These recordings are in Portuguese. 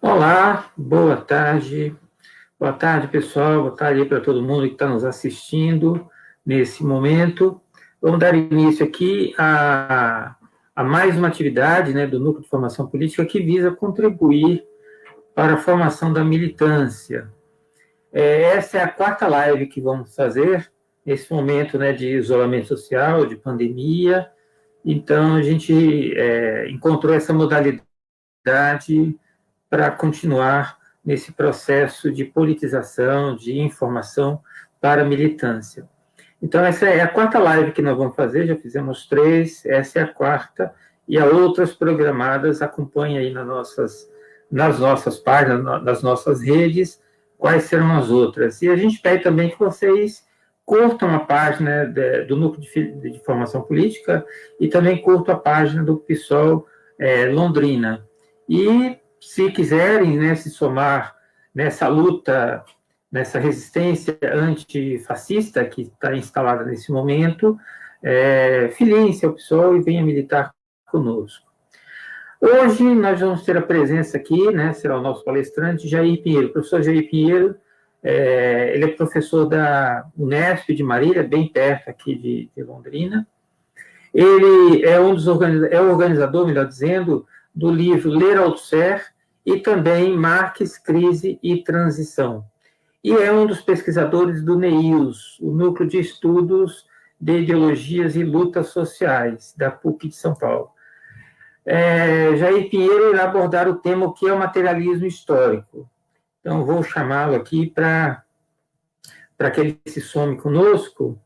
Olá, boa tarde. Boa tarde, pessoal. Boa tarde para todo mundo que está nos assistindo nesse momento. Vamos dar início aqui a mais uma atividade, né, do Núcleo de Formação Política que visa contribuir para a formação da militância. Essa é a quarta live que vamos fazer nesse momento, né, de isolamento social, de pandemia. Então, a gente encontrou essa modalidade para continuar nesse processo de politização, de informação para a militância. Então, essa é a quarta live que nós vamos fazer, já fizemos 3, essa é a quarta, e há outras programadas, acompanhe aí nas nossas páginas, nas nossas redes, quais serão as outras. E a gente pede também que vocês curtam a página do Núcleo de Formação Política e também curtam a página do PSOL Londrina. E se quiserem, né, se somar nessa luta, nessa resistência antifascista que está instalada nesse momento, filiem-se ao PSOL e venha militar conosco. Hoje nós vamos ter a presença aqui, né, será o nosso palestrante, Jair Pinheiro. O professor Jair Pinheiro, ele é professor da Unesp de Marília, bem perto aqui de Londrina. Ele é o organizador, melhor dizendo, do livro Ler Althusser e também Marx, Crise e Transição. E é um dos pesquisadores do NEIUS, o Núcleo de Estudos de Ideologias e Lutas Sociais, da PUC de São Paulo. Jair Pinheiro irá abordar o tema o que é o materialismo histórico. Então, vou chamá-lo aqui para que ele se some conosco.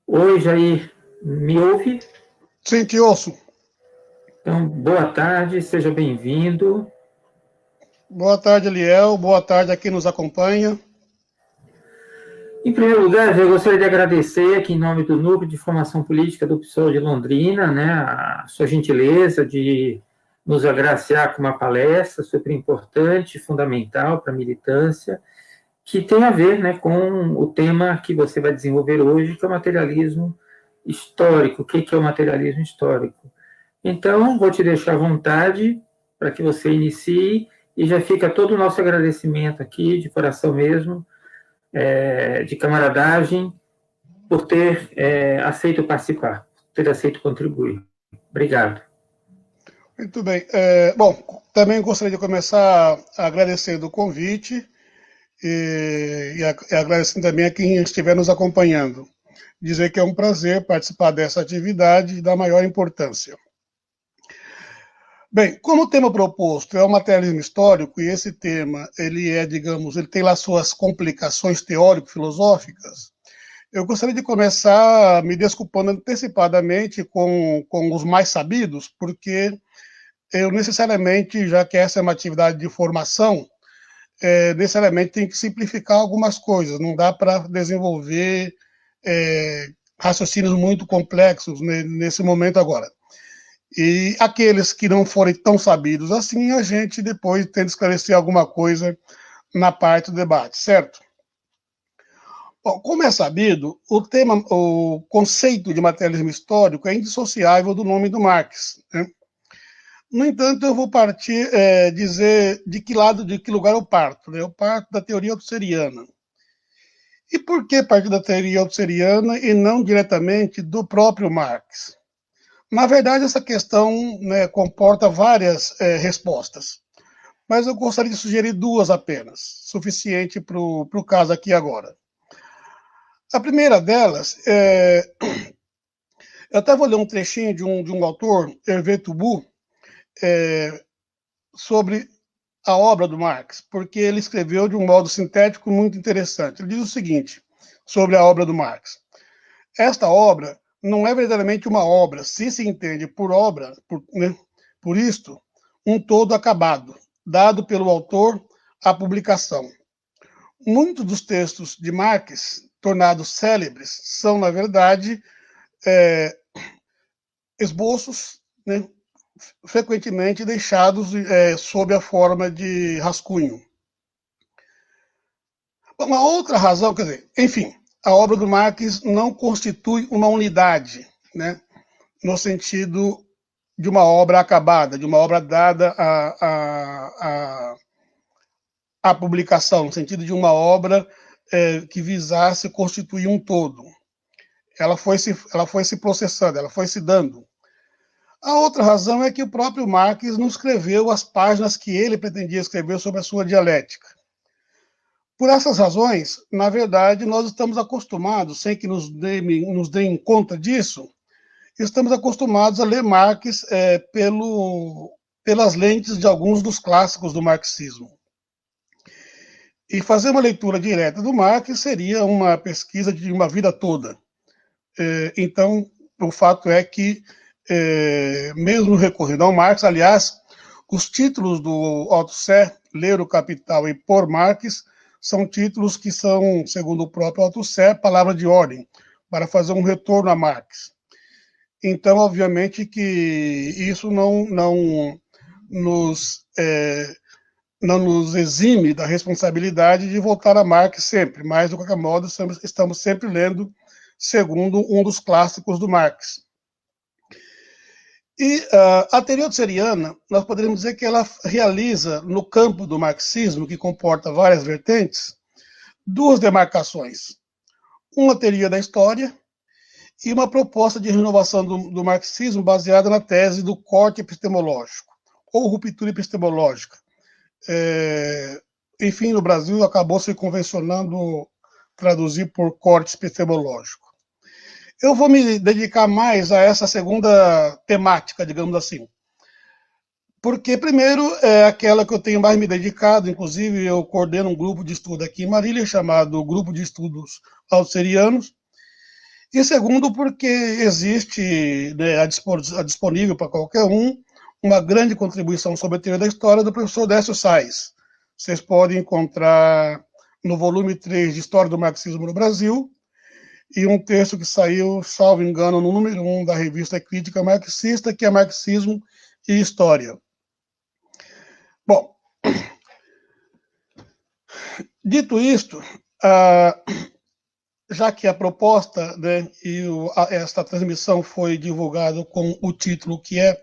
Oi, Jair, me ouve? Sim, te ouço. Então, boa tarde, seja bem-vindo. Boa tarde, Eliel. Boa tarde a quem nos acompanha. Em primeiro lugar, eu gostaria de agradecer aqui em nome do Núcleo de Formação Política do PSOL de Londrina, né, a sua gentileza de nos agraciar com uma palestra super importante, fundamental para a militância, que tem a ver, né, com o tema que você vai desenvolver hoje, que é o materialismo histórico. O que é o materialismo histórico? Então, vou te deixar à vontade para que você inicie e já fica todo o nosso agradecimento aqui, de coração mesmo, de camaradagem, por ter aceito participar, ter aceito contribuir. Obrigado. Muito bem. Bom, também gostaria de começar agradecendo o convite e agradecendo também a quem estiver nos acompanhando. Dizer que é um prazer participar dessa atividade da maior importância. Bem, como o tema proposto é o materialismo histórico, e esse tema, ele tem lá suas complicações teórico-filosóficas, eu gostaria de começar me desculpando antecipadamente com os mais sabidos, porque eu necessariamente, já que essa é uma atividade de formação, necessariamente tem que simplificar algumas coisas, não dá para desenvolver raciocínios muito complexos nesse momento agora. E aqueles que não forem tão sabidos assim, a gente depois tenta esclarecer alguma coisa na parte do debate, certo? Bom, como é sabido, o conceito de materialismo histórico é indissociável do nome do Marx, né? No entanto, eu vou dizer de que lugar eu parto, né? Eu parto da teoria althuseriana. E por que partir da teoria althuseriana e não diretamente do próprio Marx? Na verdade, essa questão, né, comporta várias respostas, mas eu gostaria de sugerir duas apenas, suficiente para o caso aqui agora. A primeira delas, eu até vou ler um trechinho de um autor, Hervé Touboul, sobre a obra do Marx, porque ele escreveu de um modo sintético muito interessante. Ele diz o seguinte sobre a obra do Marx: esta obra não é verdadeiramente uma obra, se entende por obra, por isto, um todo acabado, dado pelo autor à publicação. Muitos dos textos de Marx, tornados célebres, são, na verdade, esboços, né, frequentemente deixados sob a forma de rascunho. Uma outra razão, quer dizer, enfim, a obra do Marx não constitui uma unidade, né, no sentido de uma obra acabada, de uma obra dada à publicação, no sentido de uma obra que visasse constituir um todo. Ela foi se processando, ela foi se dando. A outra razão é que o próprio Marx não escreveu as páginas que ele pretendia escrever sobre a sua dialética. Por essas razões, na verdade, nós estamos acostumados, sem que nos deem conta disso, estamos acostumados a ler Marx pelas lentes de alguns dos clássicos do marxismo. E fazer uma leitura direta do Marx seria uma pesquisa de uma vida toda. Então, o fato é que, mesmo recorrendo ao Marx, aliás, os títulos do Althusser, Ler o Capital e Por Marx, são títulos que são, segundo o próprio Althusser, palavra de ordem, para fazer um retorno a Marx. Então, obviamente que isso não nos exime da responsabilidade de voltar a Marx sempre, mas, de qualquer modo, estamos sempre lendo segundo um dos clássicos do Marx. E a teoria odusseriana, nós poderíamos dizer que ela realiza, no campo do marxismo, que comporta várias vertentes, duas demarcações. Uma teoria da história e uma proposta de renovação do marxismo baseada na tese do corte epistemológico, ou ruptura epistemológica. Enfim, no Brasil acabou se convencionando traduzir por corte epistemológico. Eu vou me dedicar mais a essa segunda temática, digamos assim. Porque, primeiro, é aquela que eu tenho mais me dedicado, inclusive eu coordeno um grupo de estudo aqui em Marília, chamado Grupo de Estudos Altusserianos. E segundo, porque existe, né, disponível para qualquer um, uma grande contribuição sobre a teoria da história do professor Décio Sais. Vocês podem encontrar no volume 3 de História do Marxismo no Brasil, e um texto que saiu, salvo engano, no número 1 da revista Crítica Marxista, que é Marxismo e História. Bom, dito isto, já que a proposta, né, e esta transmissão foi divulgada com o título que é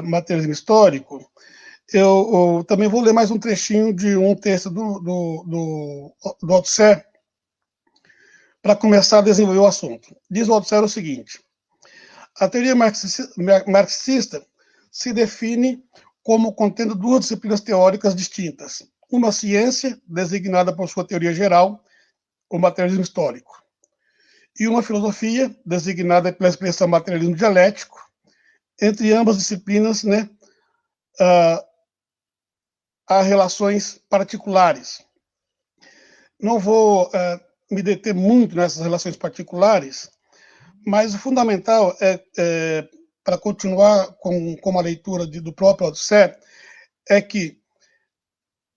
Materialismo Histórico, eu também vou ler mais um trechinho de um texto do Althusser, para começar a desenvolver o assunto. Diz o Althusser o seguinte: a teoria marxista se define como contendo duas disciplinas teóricas distintas. Uma ciência, designada por sua teoria geral, o materialismo histórico, e uma filosofia, designada pela expressão materialismo dialético. Entre ambas disciplinas, né, há relações particulares. Não vou me deter muito nessas relações particulares, mas o fundamental para continuar com a leitura do próprio Althusser, é que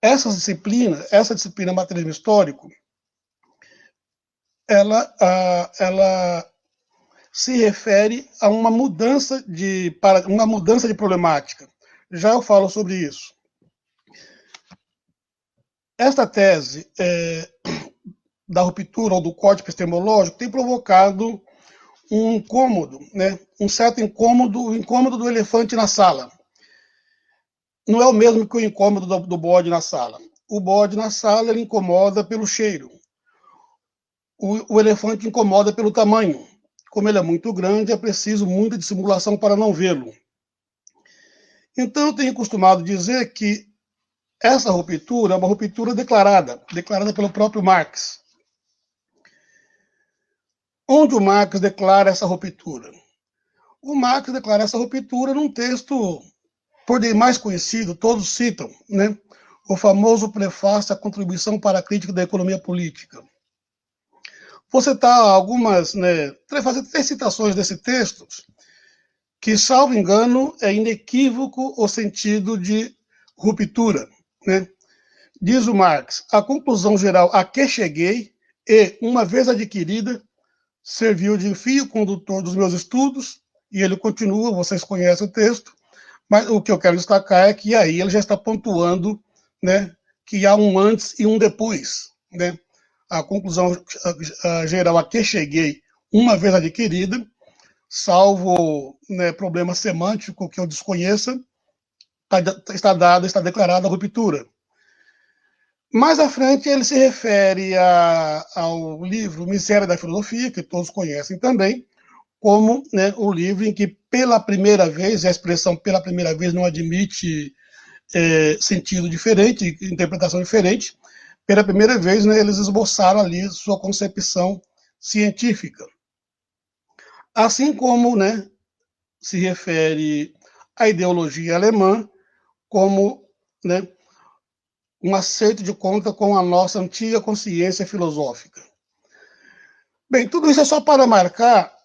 essa disciplina materialismo histórico, ela se refere a uma mudança de problemática. Já eu falo sobre isso. Esta tese da ruptura ou do corte epistemológico tem provocado um incômodo, né? Um certo incômodo, o incômodo do elefante na sala. Não é o mesmo que o incômodo do bode na sala. O bode na sala ele incomoda pelo cheiro. O elefante incomoda pelo tamanho. Como ele é muito grande, é preciso muita dissimulação para não vê-lo. Então, eu tenho costumado dizer que essa ruptura é uma ruptura declarada pelo próprio Marx. Onde o Marx declara essa ruptura? O Marx declara essa ruptura num texto, por demais conhecido, todos citam, né? O famoso prefácio à Contribuição para a Crítica da Economia Política. Vou citar algumas, né, fazer 3 citações desse texto, que, salvo engano, é inequívoco o sentido de ruptura, né? Diz o Marx: a conclusão geral a que cheguei e, uma vez adquirida, serviu de fio condutor dos meus estudos, e ele continua, vocês conhecem o texto, mas o que eu quero destacar é que aí ele já está pontuando, né, que há um antes e um depois, né? A conclusão geral a que cheguei, uma vez adquirida, salvo, né, problema semântico que eu desconheça, está declarada a ruptura. Mais à frente, ele se refere ao livro Miséria da Filosofia, que todos conhecem também, como, né, o livro em que, pela primeira vez, a expressão pela primeira vez não admite sentido diferente, interpretação diferente, pela primeira vez, né, eles esboçaram ali sua concepção científica. Assim como, né, se refere à ideologia alemã como, né, um acerto de conta com a nossa antiga consciência filosófica. Bem, tudo isso é só para marcar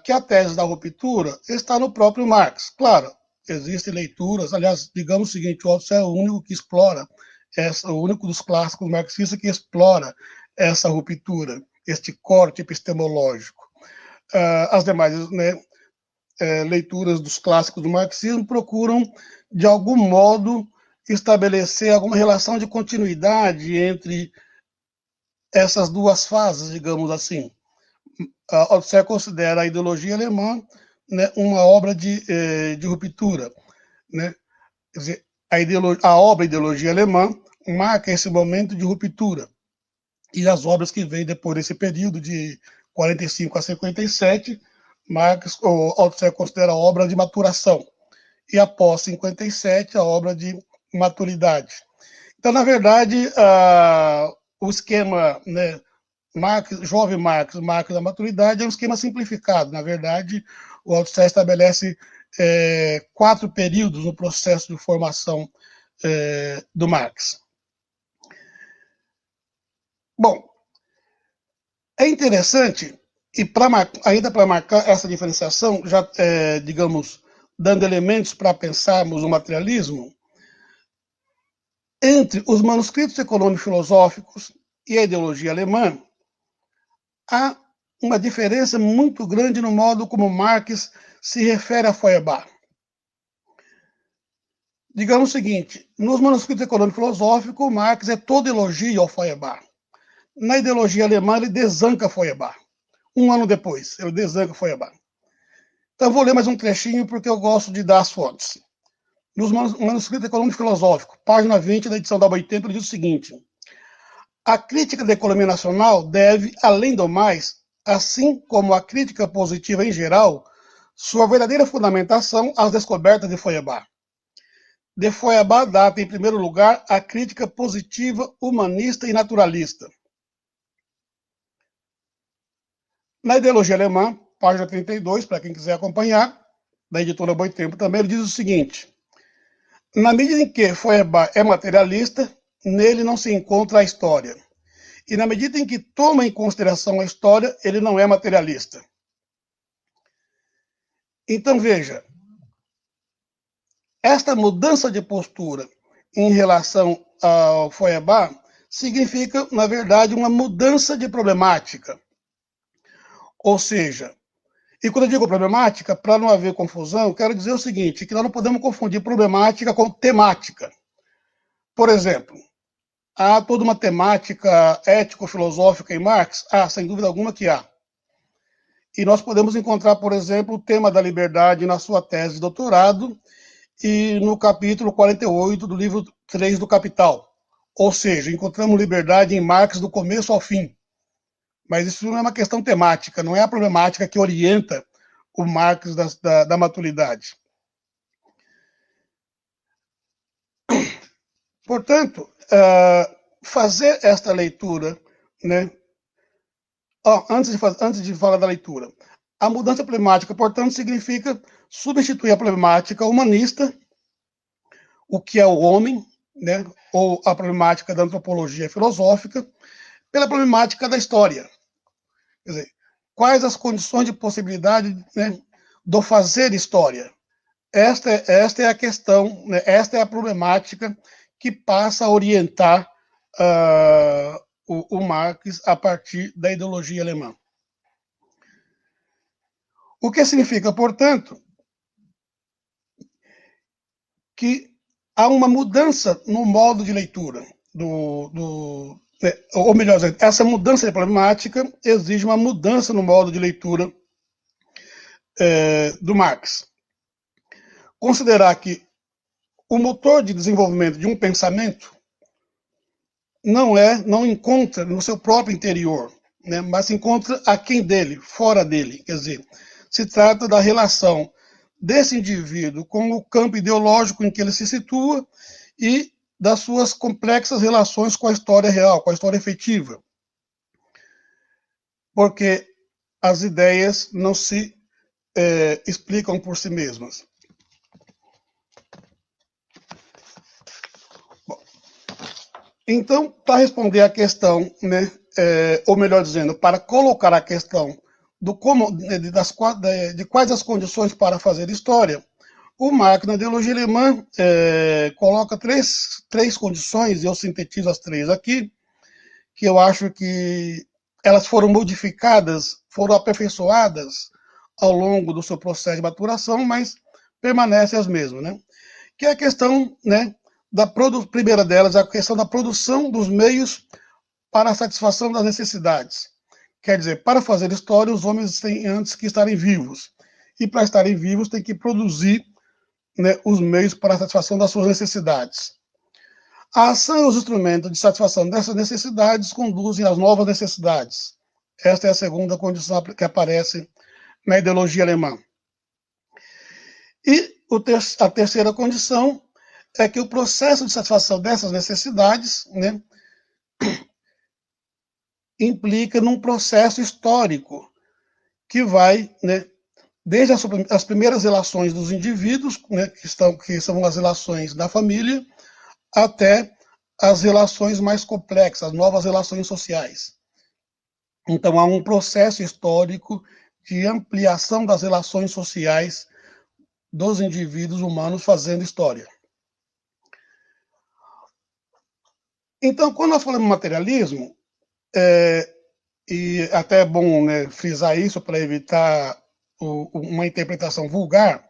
que a tese da ruptura está no próprio Marx. Claro, existem leituras, aliás, digamos o seguinte, o Althusser é o único que explora, o único dos clássicos marxistas que explora essa ruptura, este corte epistemológico. As demais, né, leituras dos clássicos do marxismo procuram, de algum modo, estabelecer alguma relação de continuidade entre essas duas fases, digamos assim. Althusser considera a ideologia alemã, né, uma obra de ruptura. Né? Quer dizer, a obra Ideologia Alemã marca esse momento de ruptura. E as obras que vêm depois desse período, de 45 a 57, Althusser considera a obra de maturação. E após 57, a obra de maturidade. Então, na verdade, o esquema, né, jovem Marx da maturidade, é um esquema simplificado. Na verdade, o Althusser estabelece 4 períodos no processo de formação do Marx. Bom, é interessante, e ainda para marcar essa diferenciação, já, digamos, dando elementos para pensarmos o materialismo, entre os manuscritos econômico-filosóficos e a ideologia alemã, há uma diferença muito grande no modo como Marx se refere a Feuerbach. Digamos o seguinte, nos manuscritos econômico-filosóficos, Marx é todo elogio ao Feuerbach. Na ideologia alemã, ele desanca Feuerbach. Um ano depois, ele desanca Feuerbach. Então, vou ler mais um trechinho, porque eu gosto de dar as fontes. Nos manuscritos econômico-filosóficos, página 20 da edição da 80, ele diz o seguinte: a crítica da economia nacional deve, além do mais, assim como a crítica positiva em geral, sua verdadeira fundamentação às descobertas de Feuerbach. De Feuerbach data, em primeiro lugar, a crítica positiva, humanista e naturalista. Na ideologia alemã, página 32, para quem quiser acompanhar, da editora Boitempo também, ele diz o seguinte: na medida em que Feuerbach é materialista, nele não se encontra a história. E na medida em que toma em consideração a história, ele não é materialista. Então, veja, esta mudança de postura em relação ao Feuerbach significa, na verdade, uma mudança de problemática. Ou seja, e quando eu digo problemática, para não haver confusão, eu quero dizer o seguinte, que nós não podemos confundir problemática com temática. Por exemplo, há toda uma temática ético-filosófica em Marx? Sem dúvida alguma que há. E nós podemos encontrar, por exemplo, o tema da liberdade na sua tese de doutorado e no capítulo 48 do livro 3 do Capital. Ou seja, encontramos liberdade em Marx do começo ao fim. Mas isso não é uma questão temática, não é a problemática que orienta o Marx da maturidade. Portanto, fazer esta leitura, né? Antes de falar da leitura, a mudança problemática, portanto, significa substituir a problemática humanista, o que é o homem, né? Ou a problemática da antropologia filosófica, pela problemática da história. Quer dizer, quais as condições de possibilidade, né, do fazer história? Esta é a questão, né, esta é a problemática que passa a orientar o Marx a partir da ideologia alemã. O que significa, portanto, que há uma mudança no modo de leitura ou melhor, essa mudança de problemática exige uma mudança no modo de leitura do Marx. Considerar que o motor de desenvolvimento de um pensamento não encontra no seu próprio interior, né, mas se encontra aquém dele, fora dele. Quer dizer, se trata da relação desse indivíduo com o campo ideológico em que ele se situa e das suas complexas relações com a história real, com a história efetiva. Porque as ideias não se explicam por si mesmas. Bom, então, para responder à questão, né, ou melhor dizendo, para colocar a questão do como, de quais as condições para fazer história, o Marx, na ideologia alemã, coloca três condições, e eu sintetizo as três aqui, que eu acho que elas foram modificadas, foram aperfeiçoadas ao longo do seu processo de maturação, mas permanecem as mesmas, né? Que é a questão, né, primeira delas, a questão da produção dos meios para a satisfação das necessidades. Quer dizer, para fazer história, os homens têm antes que estarem vivos. E para estarem vivos, têm que produzir, né, os meios para a satisfação das suas necessidades. A ação e os instrumentos de satisfação dessas necessidades conduzem às novas necessidades. Esta é a segunda condição que aparece na ideologia alemã. E a terceira condição é que o processo de satisfação dessas necessidades, né, implica num processo histórico que vai, né, desde as primeiras relações dos indivíduos, né, que são as relações da família, até as relações mais complexas, as novas relações sociais. Então, há um processo histórico de ampliação das relações sociais dos indivíduos humanos fazendo história. Então, quando nós falamos materialismo, e até é bom, né, frisar isso para evitar uma interpretação vulgar,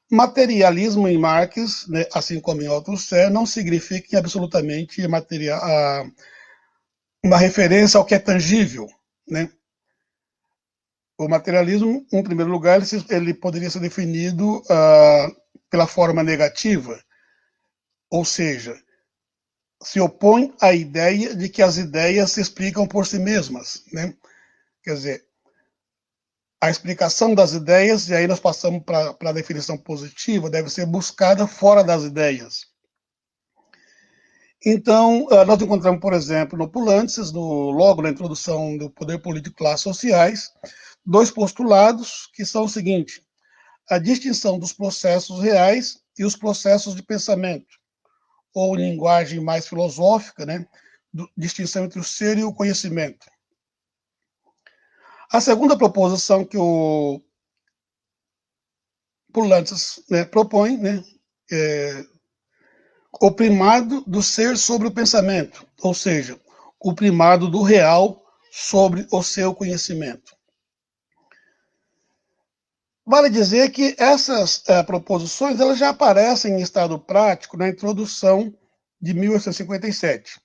materialismo em Marx, né, assim como em Althusser, não significa absolutamente uma referência ao que é tangível, né? O materialismo, em primeiro lugar, ele poderia ser definido pela forma negativa, ou seja, se opõe à ideia de que as ideias se explicam por si mesmas, né? Quer dizer, a explicação das ideias, e aí nós passamos para a definição positiva, deve ser buscada fora das ideias. Então, nós encontramos, por exemplo, no Poulantzas, logo na introdução do Poder Político e Classes Sociais, dois postulados que são o seguinte: a distinção dos processos reais e os processos de pensamento, ou linguagem mais filosófica, né, distinção entre o ser e o conhecimento. A segunda proposição que o Poulantzas, né, propõe, né, o primado do ser sobre o pensamento, ou seja, o primado do real sobre o seu conhecimento. Vale dizer que essas proposições elas já aparecem em estado prático na introdução de 1857.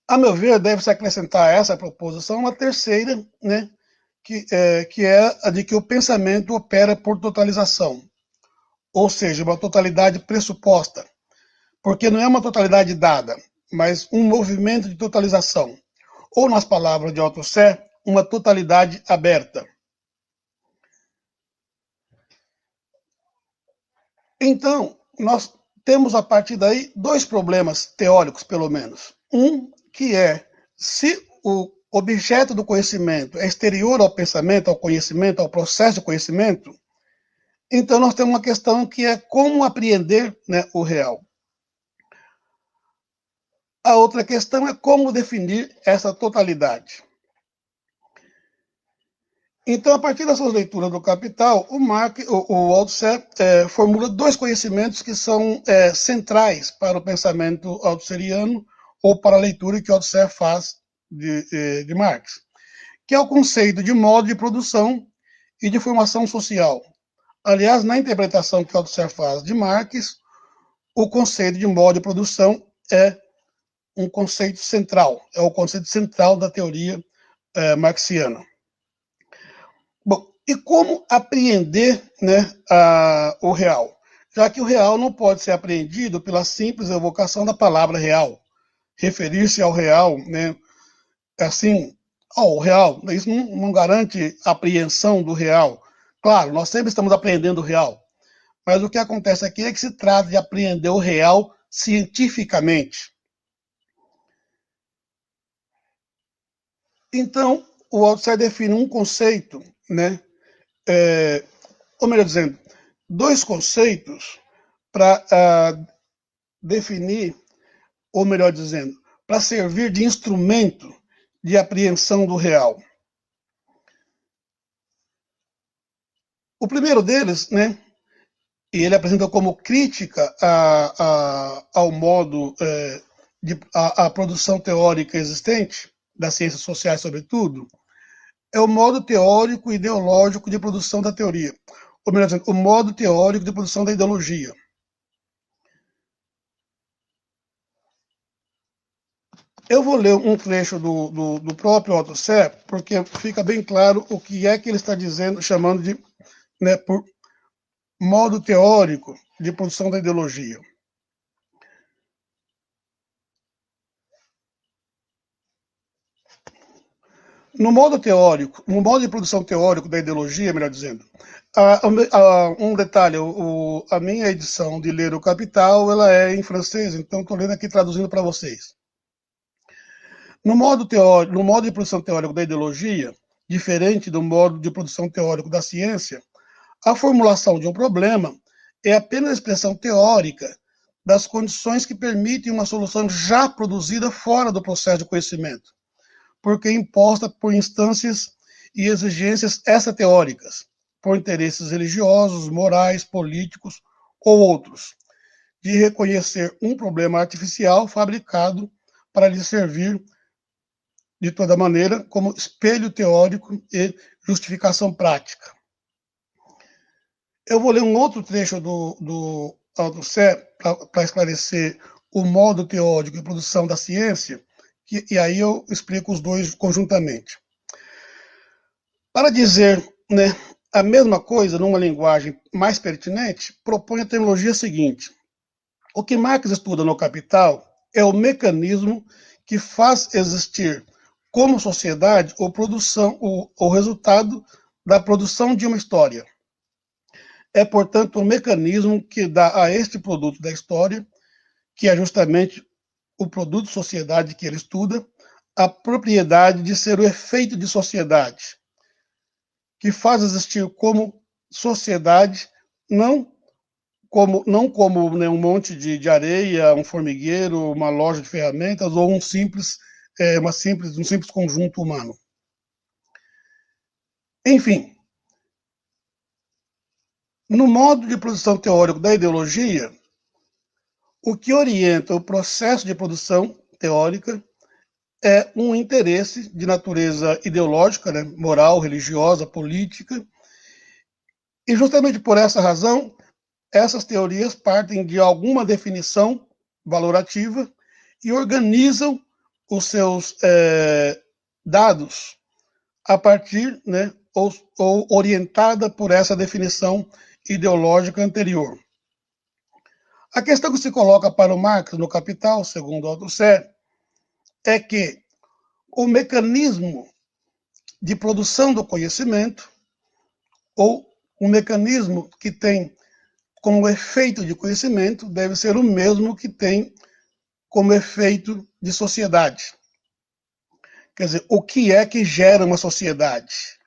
A meu ver, deve-se acrescentar a essa proposição uma terceira, né, que é a de que o pensamento opera por totalização, ou seja, uma totalidade pressuposta, porque não é uma totalidade dada, mas um movimento de totalização, ou, nas palavras de Althusser, uma totalidade aberta. Então, nós temos a partir daí dois problemas teóricos, pelo menos. Um, que é se o objeto do conhecimento é exterior ao pensamento, ao conhecimento, ao processo de conhecimento, então nós temos uma questão que é como apreender, né, o real. A outra questão é como definir essa totalidade. Então, a partir das suas leituras do Capital, o Althusser formula dois conhecimentos que são centrais para o pensamento althusseriano ou para a leitura que Althusser faz de Marx, que é o conceito de modo de produção e de formação social. Aliás, na interpretação que Althusser faz de Marx, o conceito de modo de produção é um conceito central, é o conceito central da teoria marxiana. Bom, E como apreender, né, o real? Já que o real não pode ser apreendido pela simples evocação da palavra real. Referir-se ao real, né, assim, o real, isso não garante a apreensão do real. Claro, nós sempre estamos apreendendo o real, mas o que acontece aqui é que se trata de apreender o real cientificamente. Então, o Althusser define um conceito, né, ou melhor dizendo, dois conceitos para definir, ou melhor dizendo, para servir de instrumento de apreensão do real. O primeiro deles, né, e ele apresenta como crítica ao modo a produção teórica existente, das ciências sociais sobretudo, é o modo teórico e ideológico de produção da teoria. Ou melhor dizendo, o modo teórico de produção da ideologia. Eu vou ler um trecho do próprio Althusser, porque fica bem claro o que é que ele está dizendo, chamando de, né, por modo teórico de produção da ideologia. No modo teórico, no modo de produção teórico da ideologia, melhor dizendo, um detalhe, a minha edição de Ler o Capital, ela é em francês, então estou lendo aqui traduzindo para vocês. No modo de produção teórico da ideologia, diferente do modo de produção teórico da ciência, a formulação de um problema é apenas a expressão teórica das condições que permitem uma solução já produzida fora do processo de conhecimento, porque é imposta por instâncias e exigências extrateóricas, por interesses religiosos, morais, políticos ou outros, de reconhecer um problema artificial fabricado para lhe servir de toda maneira como espelho teórico e justificação prática. Eu vou ler um outro trecho do Althusser para esclarecer o modo teórico de produção da ciência, e aí eu explico os dois conjuntamente. Para dizer, né, a mesma coisa numa linguagem mais pertinente, propõe a terminologia seguinte: o que Marx estuda no Capital é o mecanismo que faz existir como sociedade o resultado da produção de uma história. É, portanto, o mecanismo que dá a este produto da história, que é justamente o produto sociedade que ele estuda, a propriedade de ser o efeito de sociedade, que faz existir como sociedade, não como né, um monte de areia, um formigueiro, uma loja de ferramentas ou um simples conjunto humano. Enfim, no modo de produção teórico da ideologia, o que orienta o processo de produção teórica é um interesse de natureza ideológica, né, moral, religiosa, política, e justamente por essa razão, essas teorias partem de alguma definição valorativa e organizam os seus dados a partir, né, ou orientada por essa definição ideológica anterior. A questão que se coloca para o Marx no Capital, segundo Althusser, é que o mecanismo de produção do conhecimento, ou um mecanismo que tem como efeito de conhecimento, deve ser o mesmo que tem como efeito de sociedade. Quer dizer, o que é que gera uma sociedade?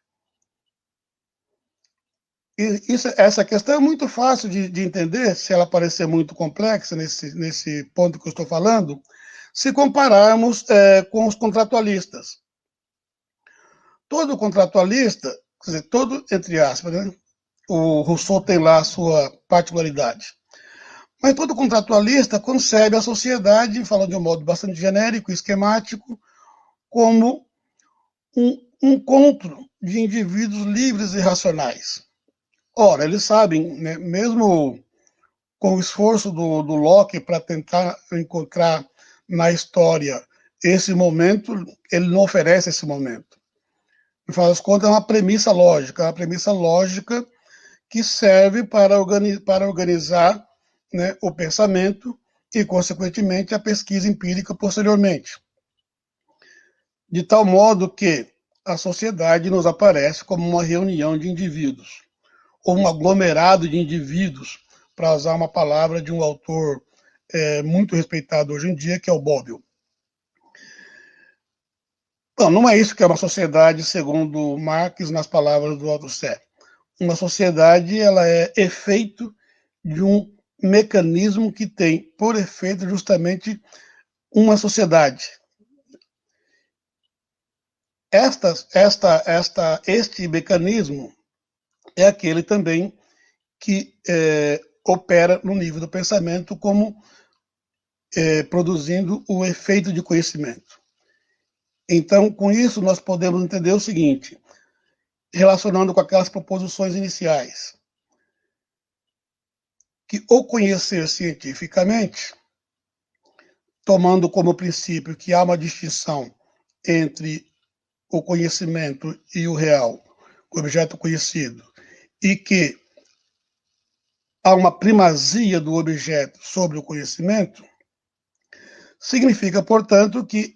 E essa questão é muito fácil de entender, se ela parecer muito complexa nesse ponto que eu estou falando, se compararmos com os contratualistas. Todo contratualista, quer dizer, todo entre aspas, né? O Rousseau tem lá a sua particularidade. Mas todo contratualista concebe a sociedade, falando de um modo bastante genérico e esquemático, como um encontro de indivíduos livres e racionais. Ora, eles sabem, né, mesmo com o esforço do Locke para tentar encontrar na história esse momento, ele não oferece esse momento. no final das contas, é uma premissa lógica que serve para organizar, né, o pensamento e, consequentemente, a pesquisa empírica posteriormente. De tal modo que a sociedade nos aparece como uma reunião de indivíduos, ou um aglomerado de indivíduos, para usar uma palavra de um autor muito respeitado hoje em dia, que é o Bobbio. Não é isso que é uma sociedade, segundo Marx, nas palavras do Althusser. Uma sociedade, ela é efeito de um mecanismo que tem por efeito justamente uma sociedade. Este mecanismo é aquele também que opera no nível do pensamento como produzindo o efeito de conhecimento. Então, com isso, nós podemos entender o seguinte, relacionando com aquelas proposições iniciais, que o conhecer cientificamente, tomando como princípio que há uma distinção entre o conhecimento e o real, o objeto conhecido, e que há uma primazia do objeto sobre o conhecimento, significa, portanto, que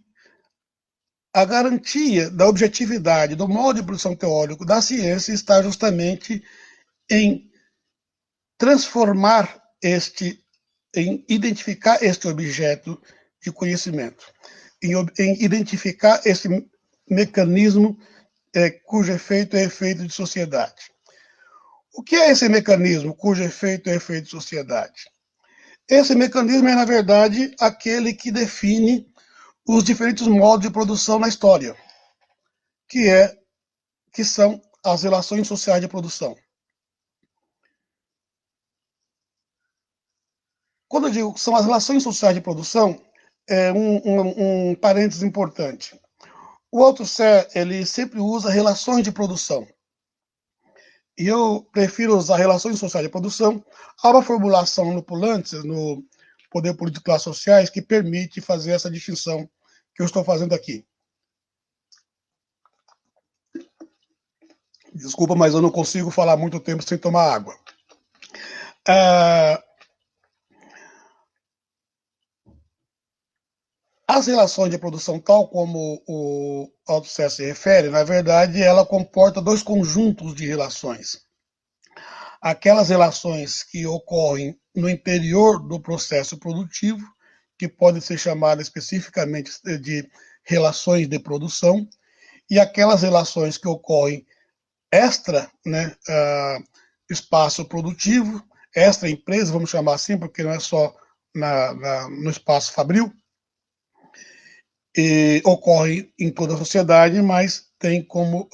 a garantia da objetividade do modo de produção teórico da ciência está justamente em transformar em identificar este objeto de conhecimento, em identificar esse mecanismo cujo efeito é efeito de sociedade. O que é esse mecanismo cujo efeito é efeito de sociedade? Esse mecanismo é, na verdade, aquele que define os diferentes modos de produção na história, que são as relações sociais de produção. Quando eu digo que são as relações sociais de produção, é um parênteses importante. O Althusser, ele sempre usa relações de produção. E eu prefiro usar relações sociais de produção. Há uma formulação no Poulantzas, no Poder Político e Classes Sociais, que permite fazer essa distinção que eu estou fazendo aqui. Desculpa, mas eu não consigo falar muito tempo sem tomar água. As relações de produção, tal como o Althusser se refere, na verdade, ela comporta dois conjuntos de relações. Aquelas relações que ocorrem no interior do processo produtivo, que podem ser chamadas especificamente de relações de produção, e aquelas relações que ocorrem extra, né, espaço produtivo, extra empresa, vamos chamar assim, porque não é só no espaço fabril, ocorre em toda a sociedade, mas tem como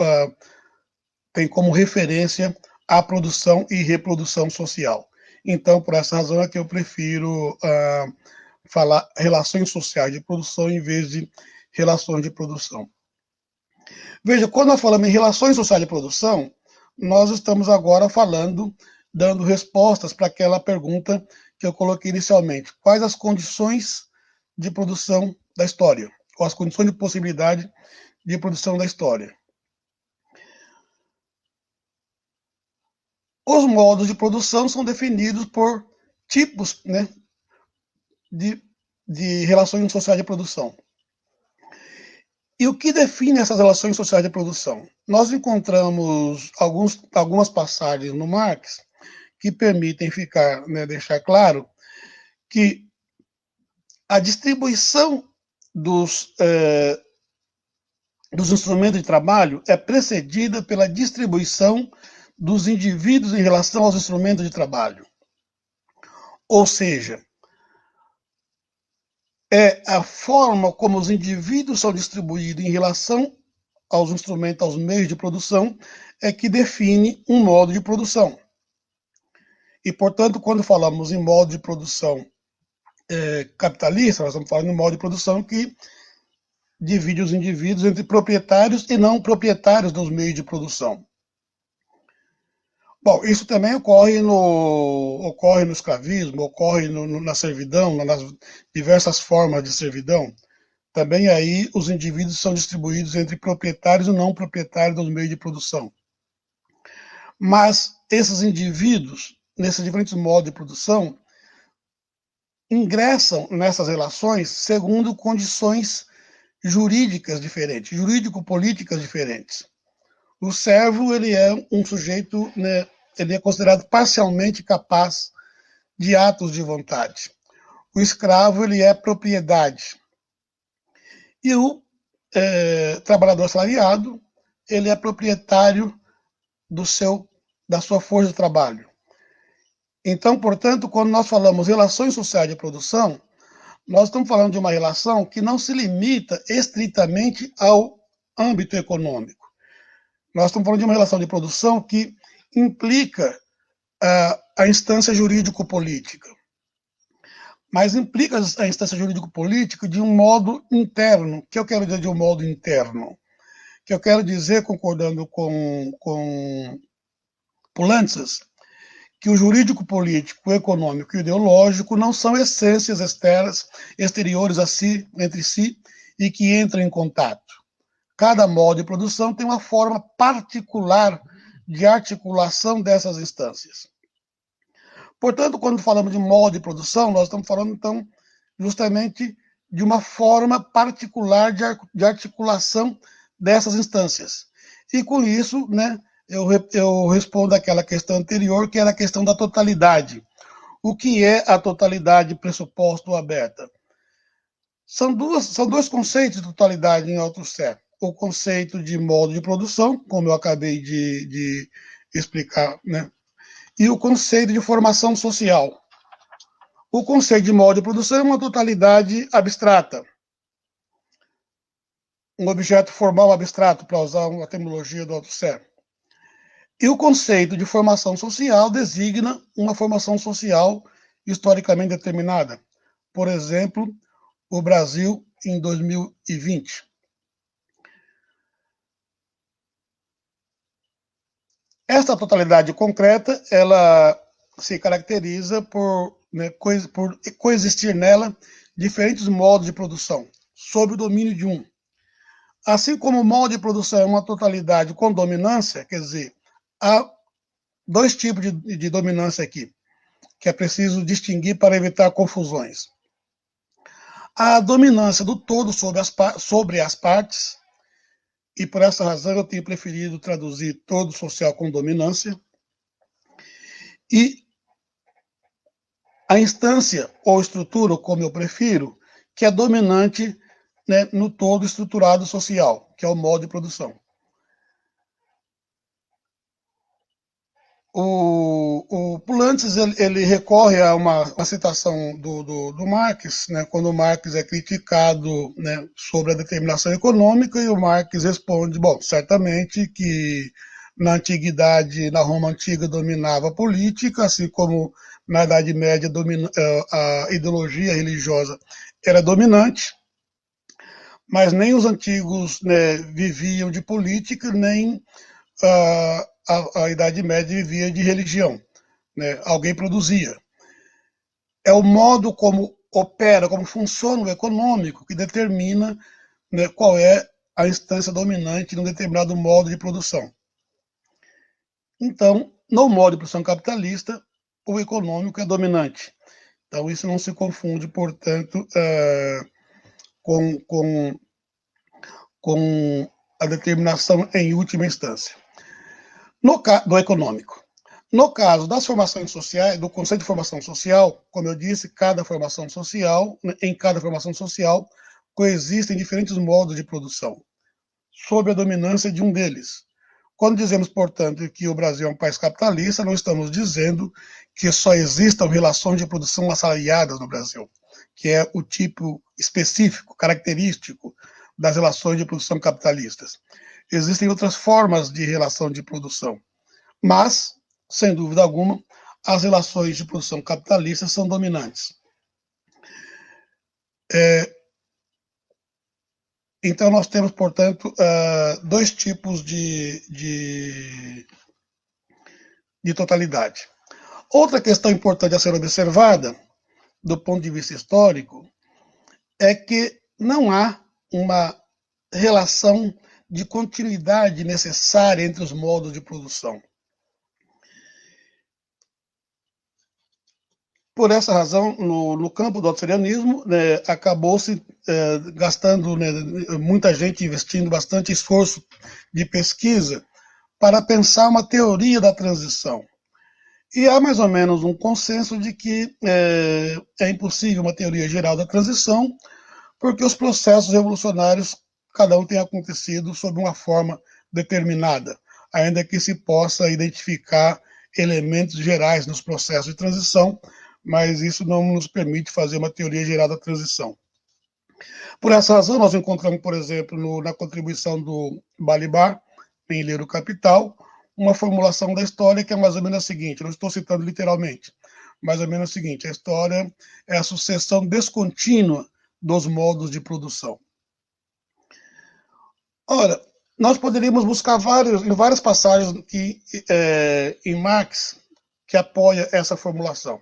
referência a produção e reprodução social. Então, por essa razão é que eu prefiro falar relações sociais de produção em vez de relações de produção. Veja, quando nós falamos em relações sociais de produção, nós estamos agora dando respostas para aquela pergunta que eu coloquei inicialmente. Quais as condições de produção da história? Ou as condições de possibilidade de produção da história? Os modos de produção são definidos por tipos, né, de relações sociais de produção. E o que define essas relações sociais de produção? Nós encontramos algumas passagens no Marx que permitem deixar claro que a distribuição dos instrumentos de trabalho é precedida pela distribuição dos indivíduos em relação aos instrumentos de trabalho. Ou seja, é a forma como os indivíduos são distribuídos em relação aos instrumentos, aos meios de produção, é que define um modo de produção. E, portanto, quando falamos em modo de produção capitalista, nós estamos falando em modo de produção que divide os indivíduos entre proprietários e não proprietários dos meios de produção. Bom, isso também ocorre no escravismo, ocorre na servidão, nas diversas formas de servidão. Também aí os indivíduos são distribuídos entre proprietários e não proprietários dos meios de produção. Mas esses indivíduos, nesses diferentes modos de produção, ingressam nessas relações segundo condições jurídicas diferentes, jurídico-políticas diferentes. O servo, ele é um sujeito, né, ele é considerado parcialmente capaz de atos de vontade. O escravo, ele é propriedade. E o trabalhador assalariado, ele é proprietário da sua força de trabalho. Então, portanto, quando nós falamos relações sociais de produção, nós estamos falando de uma relação que não se limita estritamente ao âmbito econômico. Nós estamos falando de uma relação de produção que implica a instância jurídico-política, mas implica a instância jurídico-política de um modo interno. O que eu quero dizer de um modo interno? Que eu quero dizer, concordando com Poulantzas, que o jurídico político, o econômico e o ideológico não são essências exteriores a si, entre si, e que entram em contato. Cada modo de produção tem uma forma particular de articulação dessas instâncias. Portanto, quando falamos de modo de produção, nós estamos falando, então, justamente de uma forma particular de articulação dessas instâncias. E com isso, né, eu respondo àquela questão anterior, que era a questão da totalidade. O que é a totalidade pressuposta ou aberta? São dois conceitos de totalidade em Althusser. O conceito de modo de produção, como eu acabei de explicar, né? E o conceito de formação social. O conceito de modo de produção é uma totalidade abstrata. Um objeto formal abstrato, para usar uma terminologia do Althusser. E o conceito de formação social designa uma formação social historicamente determinada. Por exemplo, o Brasil em 2020. Esta totalidade concreta, ela se caracteriza por coexistir nela diferentes modos de produção, sob o domínio de um. Assim como o modo de produção é uma totalidade com dominância, quer dizer, há dois tipos de dominância aqui, que é preciso distinguir para evitar confusões. A dominância do todo sobre as partes, e por essa razão eu tenho preferido traduzir todo social com dominância, e a instância ou estrutura, como eu prefiro, que é dominante, né, no todo estruturado social, que é o modo de produção. O Poulantzas, ele recorre a uma citação do Marx, né, quando o Marx é criticado, né, sobre a determinação econômica, e o Marx responde, bom, certamente que na antiguidade, na Roma antiga, dominava a política, assim como na Idade Média a ideologia religiosa era dominante, mas nem os antigos, né, viviam de política, nem a Idade Média vivia de religião, né? Alguém produzia. É o modo como opera, como funciona o econômico que determina, né, qual é a instância dominante num determinado modo de produção. Então, no modo de produção capitalista, o econômico é dominante. Então, isso não se confunde, portanto, com a determinação em última instância. Do econômico. No caso das formações sociais, do conceito de formação social, como eu disse, em cada formação social, coexistem diferentes modos de produção, sob a dominância de um deles. Quando dizemos, portanto, que o Brasil é um país capitalista, não estamos dizendo que só existam relações de produção assalariadas no Brasil, que é o tipo específico, característico das relações de produção capitalistas. Existem outras formas de relação de produção, mas, sem dúvida alguma, as relações de produção capitalistas são dominantes. Então, nós temos, portanto, dois tipos de totalidade. Outra questão importante a ser observada, do ponto de vista histórico, é que não há uma relação de continuidade necessária entre os modos de produção. Por essa razão, no campo do autosserianismo, né, acabou-se gastando, né, muita gente investindo bastante esforço de pesquisa para pensar uma teoria da transição. E há mais ou menos um consenso de que é impossível uma teoria geral da transição, porque os processos revolucionários, cada um tem acontecido sob uma forma determinada, ainda que se possa identificar elementos gerais nos processos de transição, mas isso não nos permite fazer uma teoria geral da transição. Por essa razão, nós encontramos, por exemplo, na contribuição do Balibar, em Ler o Capital, uma formulação da história que é mais ou menos a seguinte, não estou citando literalmente, mais ou menos a seguinte: a história é a sucessão descontínua dos modos de produção. Ora, nós poderíamos buscar em várias passagens em Marx que apoia essa formulação.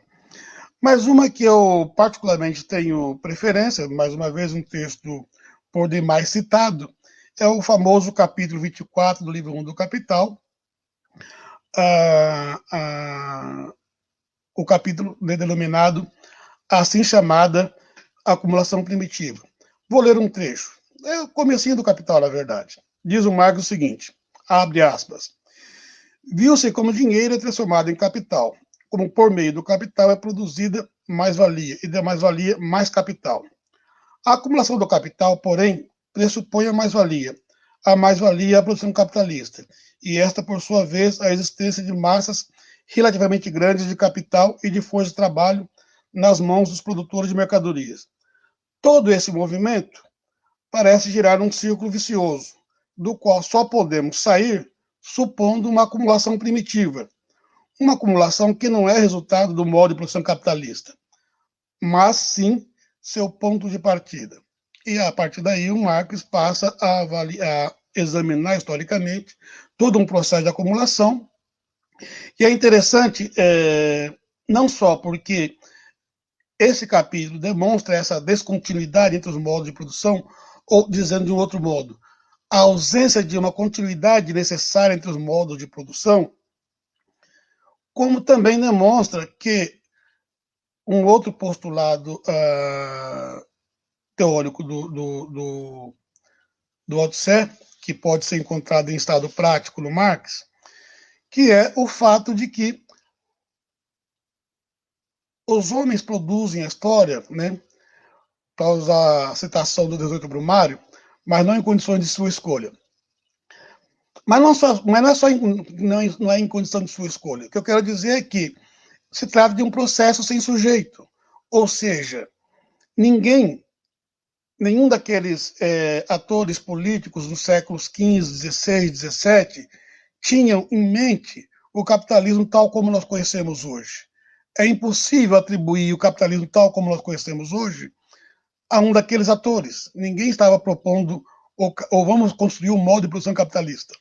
Mas uma que eu particularmente tenho preferência, mais uma vez um texto por demais citado, é o famoso capítulo 24 do livro 1 do Capital, o capítulo denominado assim chamada acumulação primitiva. Vou ler um trecho. É o comecinho do Capital, na verdade. Diz o Marx o seguinte, abre aspas: viu-se como dinheiro é transformado em capital, como por meio do capital é produzida mais-valia, e da mais-valia mais capital. A acumulação do capital, porém, pressupõe a mais-valia. A mais-valia é a produção capitalista, e esta, por sua vez, a existência de massas relativamente grandes de capital e de força de trabalho nas mãos dos produtores de mercadorias. Todo esse movimento parece girar um círculo vicioso, do qual só podemos sair supondo uma acumulação primitiva, uma acumulação que não é resultado do modo de produção capitalista, mas sim seu ponto de partida. E a partir daí o Marx passa a examinar historicamente todo um processo de acumulação. E é interessante, não só porque esse capítulo demonstra essa descontinuidade entre os modos de produção, ou dizendo de um outro modo, a ausência de uma continuidade necessária entre os modos de produção, como também demonstra que um outro postulado teórico do Althusser, que pode ser encontrado em estado prático no Marx, que é o fato de que os homens produzem a história, né, para usar a citação do 18 Brumário, mas não em condições de sua escolha. Mas não é só não é em condição de sua escolha. O que eu quero dizer é que se trata de um processo sem sujeito. Ou seja, nenhum daqueles atores políticos dos séculos XV, XVI, XVII tinham em mente o capitalismo tal como nós conhecemos hoje. É impossível atribuir o capitalismo tal como nós conhecemos hoje a um daqueles atores. Ninguém estava propondo ou vamos construir um modo de produção capitalista.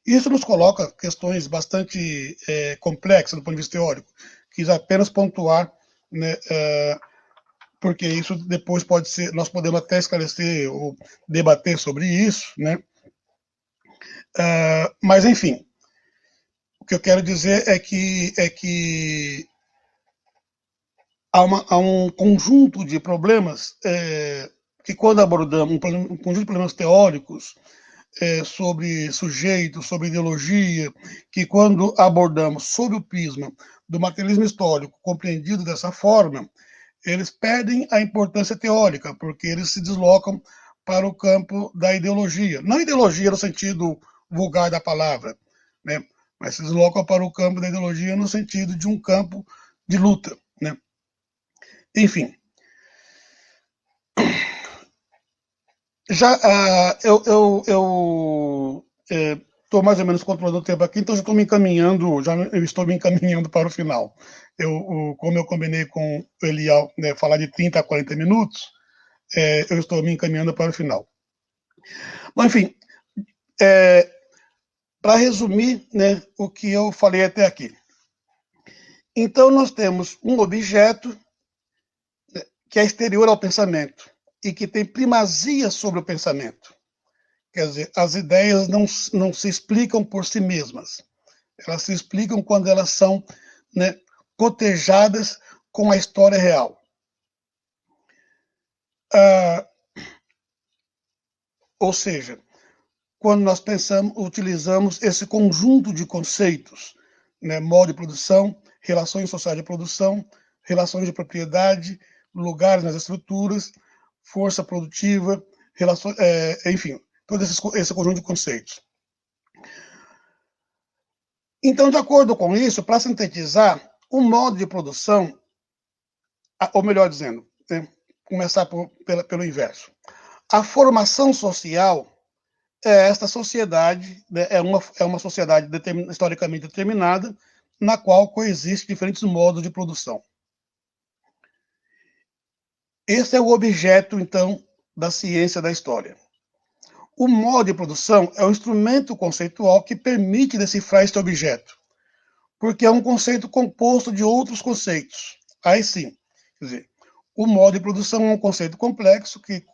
Isso nos coloca questões bastante complexas do ponto de vista teórico. Quis apenas pontuar, né, porque isso depois pode ser, nós podemos até esclarecer ou debater sobre isso, né? Mas, enfim, o que eu quero dizer é que há um conjunto de problemas que, quando abordamos um conjunto de problemas teóricos sobre sujeito, sobre ideologia, que quando abordamos sob o prisma do materialismo histórico compreendido dessa forma, eles perdem a importância teórica, porque eles se deslocam para o campo da ideologia. Não ideologia no sentido vulgar da palavra, né? Mas se deslocam para o campo da ideologia no sentido de um campo de luta, né? Enfim. Já eu estou mais ou menos controlando o tempo aqui, então já estou me encaminhando para o final. Como eu combinei com o Elial, né, falar de 30 a 40 minutos, eu estou me encaminhando para o final. Bom, enfim, para resumir, né, o que eu falei até aqui. Então, nós temos um objeto que é exterior ao pensamento, e que tem primazia sobre o pensamento. Quer dizer, as ideias não se explicam por si mesmas. Elas se explicam quando elas são, né, cotejadas com a história real. Ou seja, quando nós utilizamos esse conjunto de conceitos, né, modo de produção, relações sociais de produção, relações de propriedade, lugares nas estruturas, força produtiva, enfim, todo esse conjunto de conceitos. Então, de acordo com isso, para sintetizar, o modo de produção, ou melhor dizendo, né, começar pelo inverso. A formação social é esta sociedade, né, é uma sociedade historicamente determinada, na qual coexistem diferentes modos de produção. Esse é o objeto, então, da ciência da história. O modo de produção é um instrumento conceitual que permite decifrar este objeto, porque é um conceito composto de outros conceitos. Aí sim, quer dizer, o modo de produção é um conceito complexo que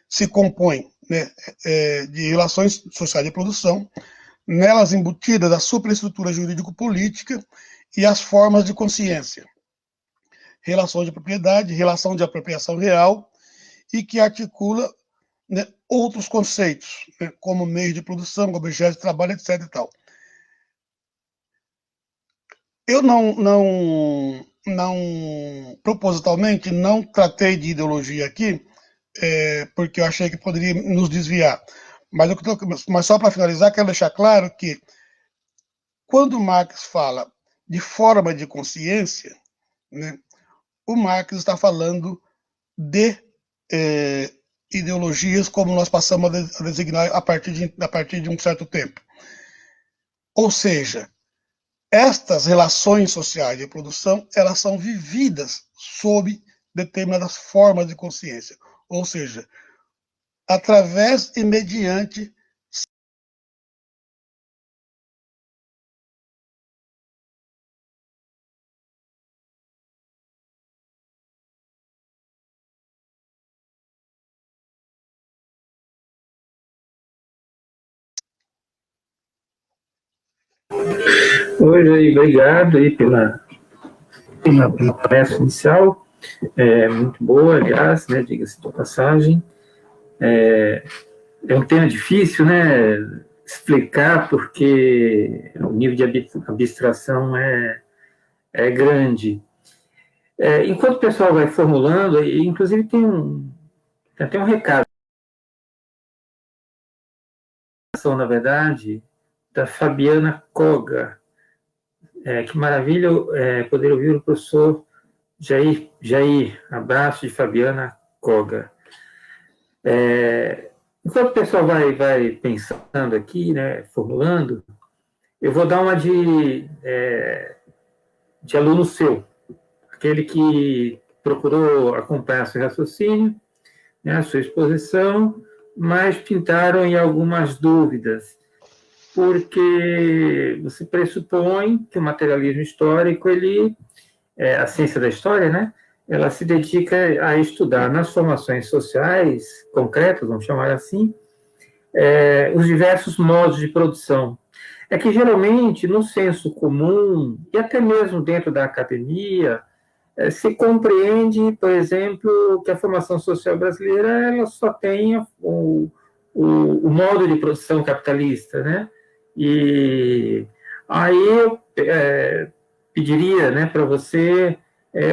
se compõe, né, de relações sociais de produção, nelas embutidas a superestrutura jurídico-política e as formas de consciência, relações de propriedade, relação de apropriação real, e que articula, né, outros conceitos, né, como meios de produção, objetos de trabalho, etc. E tal. Eu propositalmente não tratei de ideologia aqui, porque eu achei que poderia nos desviar. Mas só para finalizar, quero deixar claro que quando Marx fala de forma de consciência, né, o Marx está falando de ideologias como nós passamos a designar a partir de um certo tempo. Ou seja, estas relações sociais de produção, elas são vividas sob determinadas formas de consciência. Ou seja, através e mediante Oi, Jair, obrigado aí pela palestra inicial, muito boa, aliás, né, diga-se de passagem. É um tema difícil, né, explicar, porque o nível de abstração é grande. Enquanto o pessoal vai formulando, inclusive tem até um recado, na verdade, da Fabiana Koga. Que maravilha poder ouvir o professor Jair. Abraço de Fabiana Koga. Enquanto o pessoal vai pensando aqui, né, formulando, eu vou dar uma de aluno seu, aquele que procurou acompanhar seu raciocínio, né, a sua exposição, mas pintaram em algumas dúvidas, porque você pressupõe que o materialismo histórico, a ciência da história, né, ela se dedica a estudar nas formações sociais concretas, vamos chamar assim, os diversos modos de produção. É que, geralmente, no senso comum, e até mesmo dentro da academia, se compreende, por exemplo, que a formação social brasileira ela só tem o modo de produção capitalista, né? E aí eu pediria, né, para você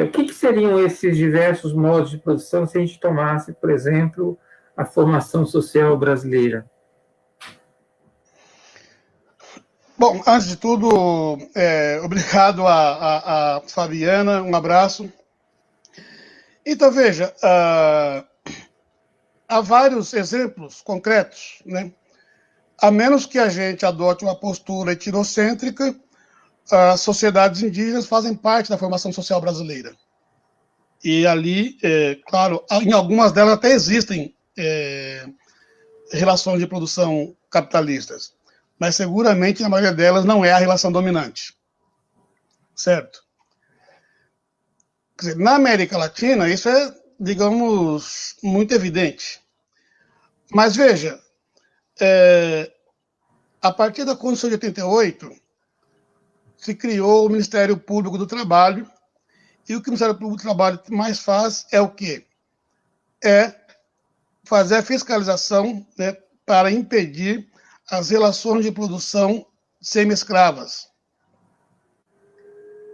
o que seriam esses diversos modos de produção se a gente tomasse, por exemplo, a formação social brasileira. Bom, antes de tudo, obrigado a Fabiana, um abraço. Então, veja, há vários exemplos concretos, né? A menos que a gente adote uma postura etnocêntrica, as sociedades indígenas fazem parte da formação social brasileira. E ali, claro, em algumas delas até existem relações de produção capitalistas, mas seguramente na maioria delas não é a relação dominante. Certo? Quer dizer, na América Latina, isso é, digamos, muito evidente. Mas veja, a partir da Constituição de 88, se criou o Ministério Público do Trabalho, e o que o Ministério Público do Trabalho mais faz é o quê? É fazer a fiscalização, né, para impedir as relações de produção semi-escravas.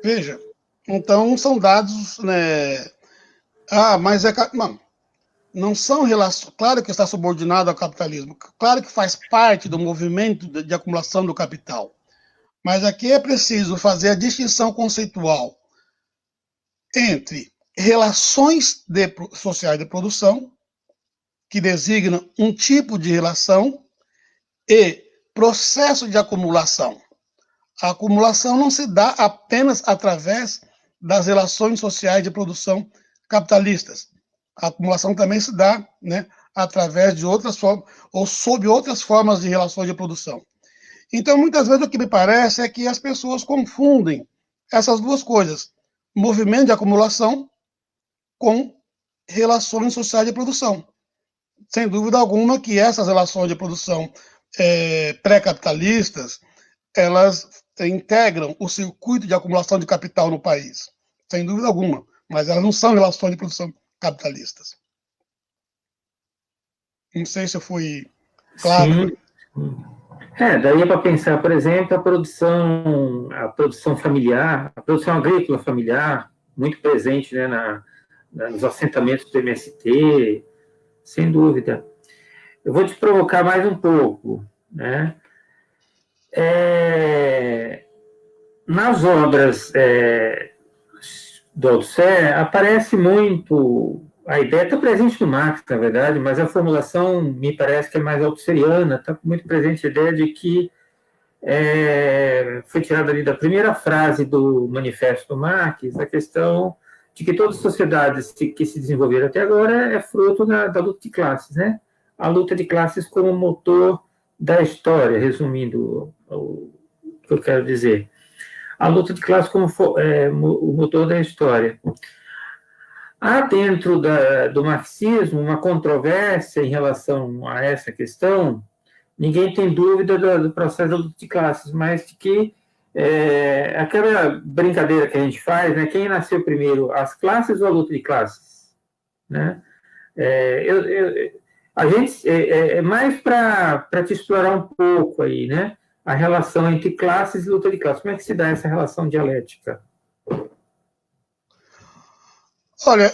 Veja, então são dados, né, mas não são relações, claro que está subordinado ao capitalismo, claro que faz parte do movimento de acumulação do capital, mas aqui é preciso fazer a distinção conceitual entre relações sociais de produção, que designam um tipo de relação, e processo de acumulação. A acumulação não se dá apenas através das relações sociais de produção capitalistas. A acumulação também se dá, né, através de outras formas, ou sob outras formas de relações de produção. Então, muitas vezes, o que me parece é que as pessoas confundem essas duas coisas, movimento de acumulação com relações sociais de produção. Sem dúvida alguma que essas relações de produção pré-capitalistas, elas integram o circuito de acumulação de capital no país, sem dúvida alguma, mas elas não são relações de produção capitalistas. Não sei se eu fui claro. Sim. Daí para pensar, por exemplo, a produção familiar, a produção agrícola familiar, muito presente, né, nos assentamentos do MST, sem dúvida. Eu vou te provocar mais um pouco, né? Nas obras do Althusser, aparece muito, a ideia está presente no Marx, na verdade, mas a formulação me parece que é mais althusseriana, está muito presente a ideia de que foi tirada ali da primeira frase do manifesto do Marx, a questão de que todas as sociedades que se desenvolveram até agora é fruto da luta de classes, né? A luta de classes como motor da história, resumindo o que eu quero dizer. A luta de classes como o motor da história. Há dentro do marxismo uma controvérsia em relação a essa questão. Ninguém tem dúvida do processo da luta de classes, mas de que aquela brincadeira que a gente faz, né, quem nasceu primeiro, as classes ou a luta de classes? Né? A gente é mais para te explorar um pouco aí, né? A relação entre classes e luta de classes. Como é que se dá essa relação dialética? Olha,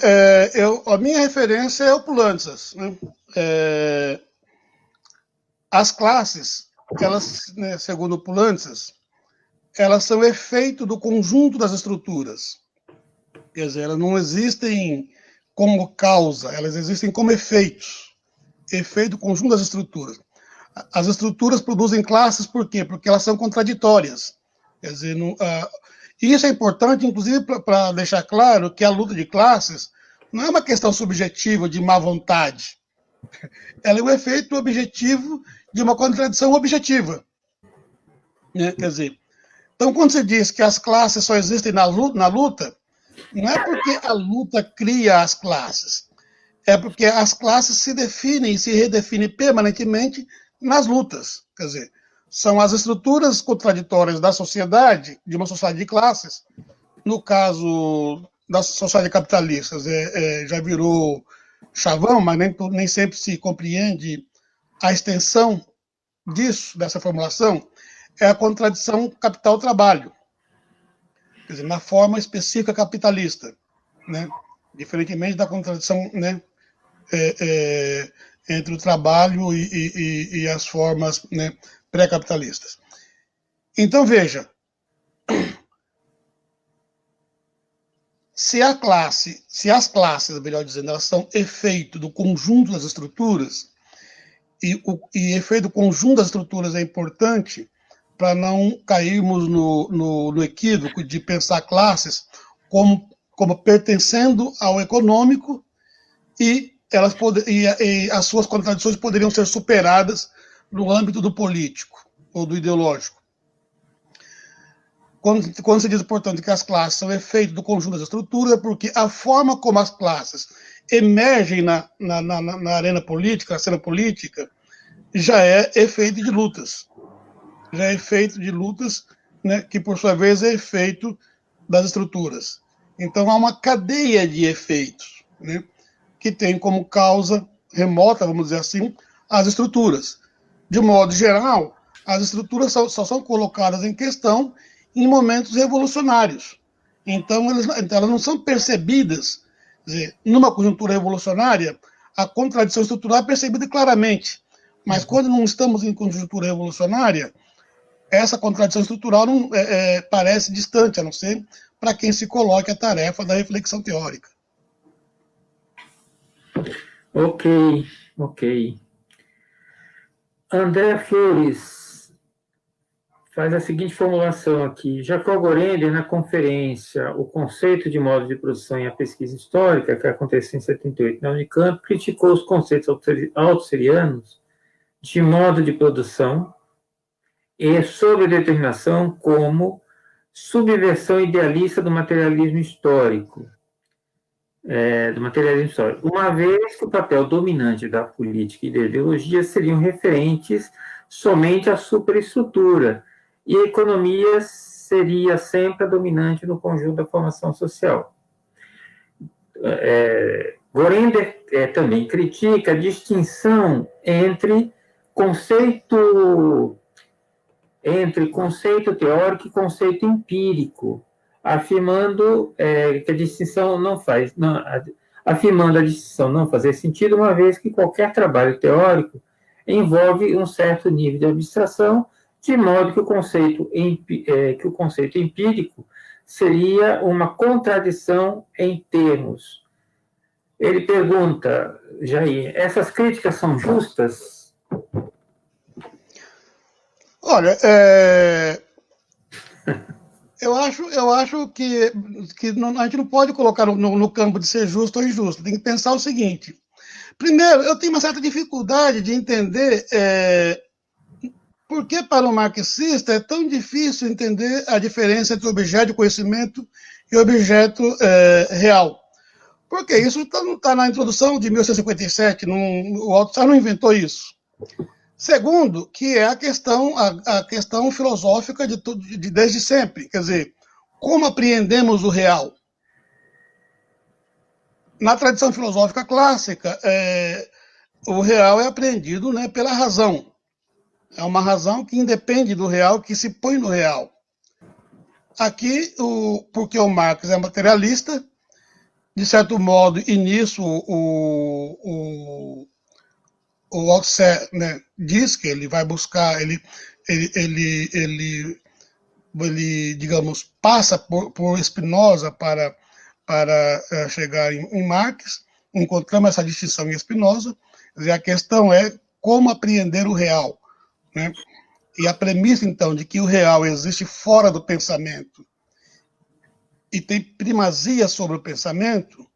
a minha referência é o Poulantzas, né? As classes, elas, né, segundo o Poulantzas, elas são efeito do conjunto das estruturas. Quer dizer, elas não existem como causa, elas existem como efeitos. Efeito do conjunto das estruturas. As estruturas produzem classes por quê? Porque elas são contraditórias. Quer dizer, e isso é importante, inclusive, para deixar claro que a luta de classes não é uma questão subjetiva de má vontade. Ela é um efeito objetivo de uma contradição objetiva. Né? Quer dizer, então, quando você diz que as classes só existem na luta, não é porque a luta cria as classes, é porque as classes se definem e se redefinem permanentemente nas lutas. Quer dizer, são as estruturas contraditórias da sociedade, de uma sociedade de classes. No caso das sociedades capitalistas, já virou chavão, mas nem sempre se compreende a extensão dessa formulação, é a contradição capital-trabalho, quer dizer, na forma específica capitalista, né? Diferentemente da contradição, né, entre o trabalho e as formas, né, pré-capitalistas. Então, veja, se as classes, melhor dizendo, elas são efeito do conjunto das estruturas, e efeito do conjunto das estruturas é importante para não cairmos no equívoco de pensar classes como pertencendo ao econômico e as suas contradições poderiam ser superadas no âmbito do político ou do ideológico. Quando se diz, portanto, que as classes são efeito do conjunto das estruturas, é porque a forma como as classes emergem na arena política, na cena política, já é efeito de lutas. Já é efeito de lutas, né, que, por sua vez, é efeito das estruturas. Então, há uma cadeia de efeitos, né, que tem como causa remota, vamos dizer assim, as estruturas. De modo geral, as estruturas só são colocadas em questão em momentos revolucionários. Então, elas não são percebidas. Quer dizer, numa conjuntura revolucionária, a contradição estrutural é percebida claramente. Mas quando não estamos em conjuntura revolucionária, essa contradição estrutural não, parece distante, a não ser para quem se coloque a tarefa da reflexão teórica. Ok, ok. André Flores faz a seguinte formulação aqui. Jacob Gorender, na conferência O Conceito de Modo de Produção e a Pesquisa Histórica, que aconteceu em 78 na Unicamp, criticou os conceitos altusserianos de modo de produção e sobredeterminação como subversão idealista do materialismo histórico. Uma vez que o papel dominante da política e da ideologia seriam referentes somente à superestrutura, e a economia seria sempre a dominante no conjunto da formação social. Gorender também critica a distinção entre conceito teórico e conceito empírico, afirmando que a distinção não fazer sentido, uma vez que qualquer trabalho teórico envolve um certo nível de abstração, de modo que o conceito empírico seria uma contradição em termos. Ele pergunta, Jair, essas críticas são justas? Olha, eu acho que a gente não pode colocar no campo de ser justo ou injusto. Tem que pensar o seguinte. Primeiro, eu tenho uma certa dificuldade de entender por que para o marxista é tão difícil entender a diferença entre objeto de conhecimento e objeto real. Porque isso está na introdução de 1857, o Althusser não inventou isso. Segundo, que é a questão filosófica desde sempre, quer dizer, como apreendemos o real? Na tradição filosófica clássica, o real é apreendido, né, pela razão. É uma razão que independe do real, que se põe no real. Aqui, porque o Marx é materialista, de certo modo, e nisso o Althusser, né, diz que ele vai buscar, ele digamos, passa por Spinoza para chegar em Marx. Encontramos essa distinção em Spinoza. Quer dizer, a questão é como apreender o real, né? E a premissa, então, de que o real existe fora do pensamento e tem primazia sobre o pensamento,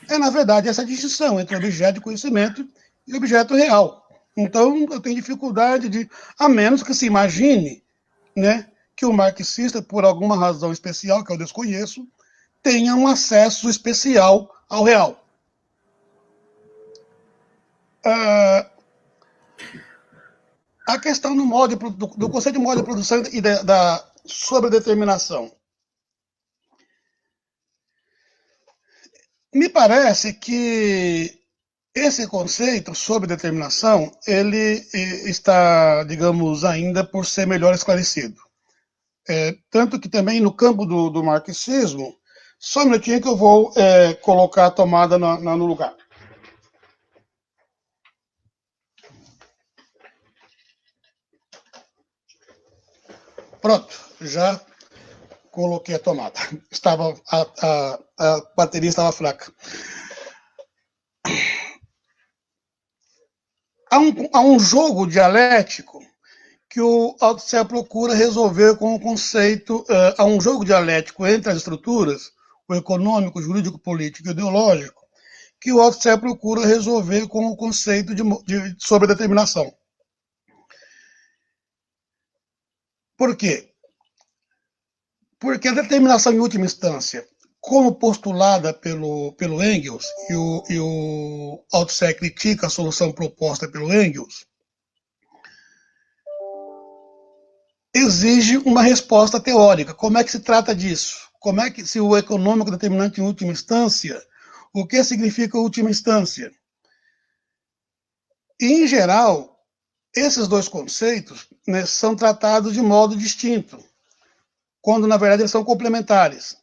na verdade, essa distinção entre objeto de conhecimento e objeto real. Então, eu tenho dificuldade a menos que se imagine, né, que o marxista, por alguma razão especial, que eu desconheço, tenha um acesso especial ao real. A questão do conceito de modo de produção e da sobredeterminação. Me parece que esse conceito sobre determinação, ele está, digamos, ainda por ser melhor esclarecido. Tanto que também no campo do marxismo, só um minutinho que eu vou colocar a tomada no lugar. Pronto, já coloquei a tomada. A bateria estava fraca. Há um jogo dialético que o Althusser procura resolver com o conceito. Há um jogo dialético entre as estruturas, o econômico, o jurídico, o político e o ideológico, que o Althusser procura resolver com o conceito de sobredeterminação. Por quê? Porque a determinação em última instância, como postulada pelo Engels, e o Althusser critica a solução proposta pelo Engels, exige uma resposta teórica. Como é que se trata disso? Como é que, se o econômico determinante em última instância, o que significa última instância? E, em geral, esses dois conceitos, né, são tratados de modo distinto, quando, na verdade, eles são complementares.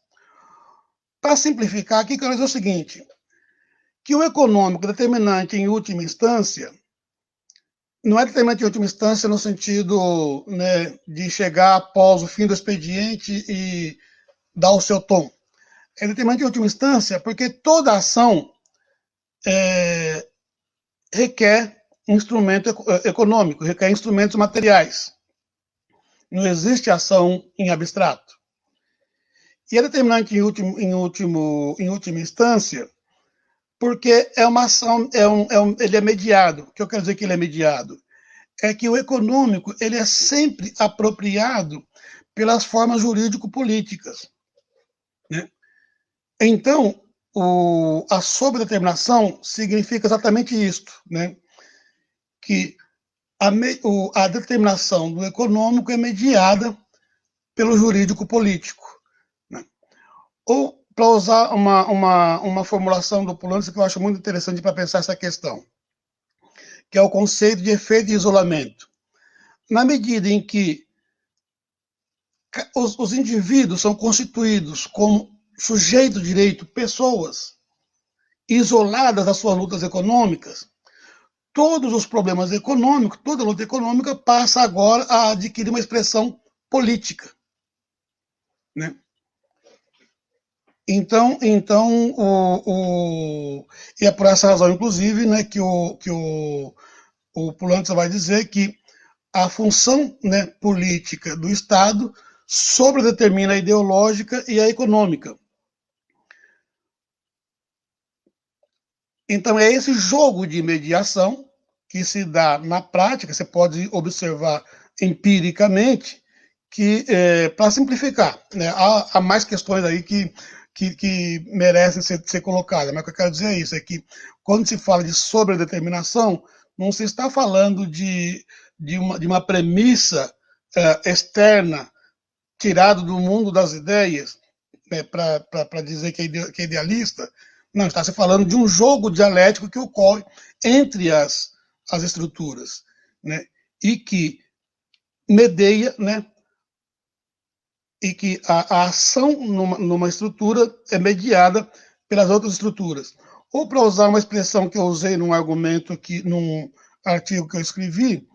Para simplificar, aqui quero dizer o seguinte, que o econômico determinante em última instância não é determinante em última instância no sentido, né, de chegar após o fim do expediente e dar o seu tom. É determinante em última instância porque toda ação requer instrumento econômico, requer instrumentos materiais. Não existe ação em abstrato. E é determinante em última instância porque é uma ação, ele é mediado. O que eu quero dizer que ele é mediado? É que o econômico ele é sempre apropriado pelas formas jurídico-políticas, né? Então, a sobredeterminação significa exatamente isto, né? Que a determinação do econômico é mediada pelo jurídico-político, né? Ou, para usar uma formulação do Polanyi que eu acho muito interessante para pensar essa questão, que é o conceito de efeito de isolamento. Na medida em que os indivíduos são constituídos como sujeito de direito, pessoas isoladas das suas lutas econômicas, todos os problemas econômicos, toda luta econômica passa agora a adquirir uma expressão política, né? Então e é por essa razão, inclusive, né, que o Polanyi vai dizer que a função, né, política do Estado sobredetermina a ideológica e a econômica. Então é esse jogo de mediação que se dá na prática, você pode observar empiricamente, que, para simplificar, né, há mais questões aí que merecem ser colocadas, mas o que eu quero dizer é isso, é que quando se fala de sobredeterminação, não se está falando de uma premissa externa, tirada do mundo das ideias, né, para dizer que é idealista. Não, está se falando de um jogo dialético que ocorre entre as estruturas, né, e que medeia, né, e que a ação numa estrutura é mediada pelas outras estruturas. Ou, para usar uma expressão que eu usei num artigo que eu escrevi,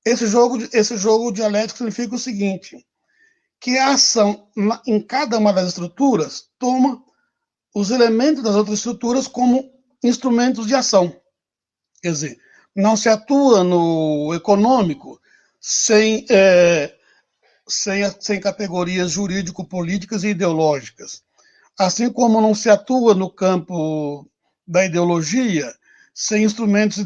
esse jogo dialético significa o seguinte, que a ação em cada uma das estruturas toma os elementos das outras estruturas como instrumentos de ação. Quer dizer, não se atua no econômico sem categorias jurídico-políticas e ideológicas. Assim como não se atua no campo da ideologia sem instrumentos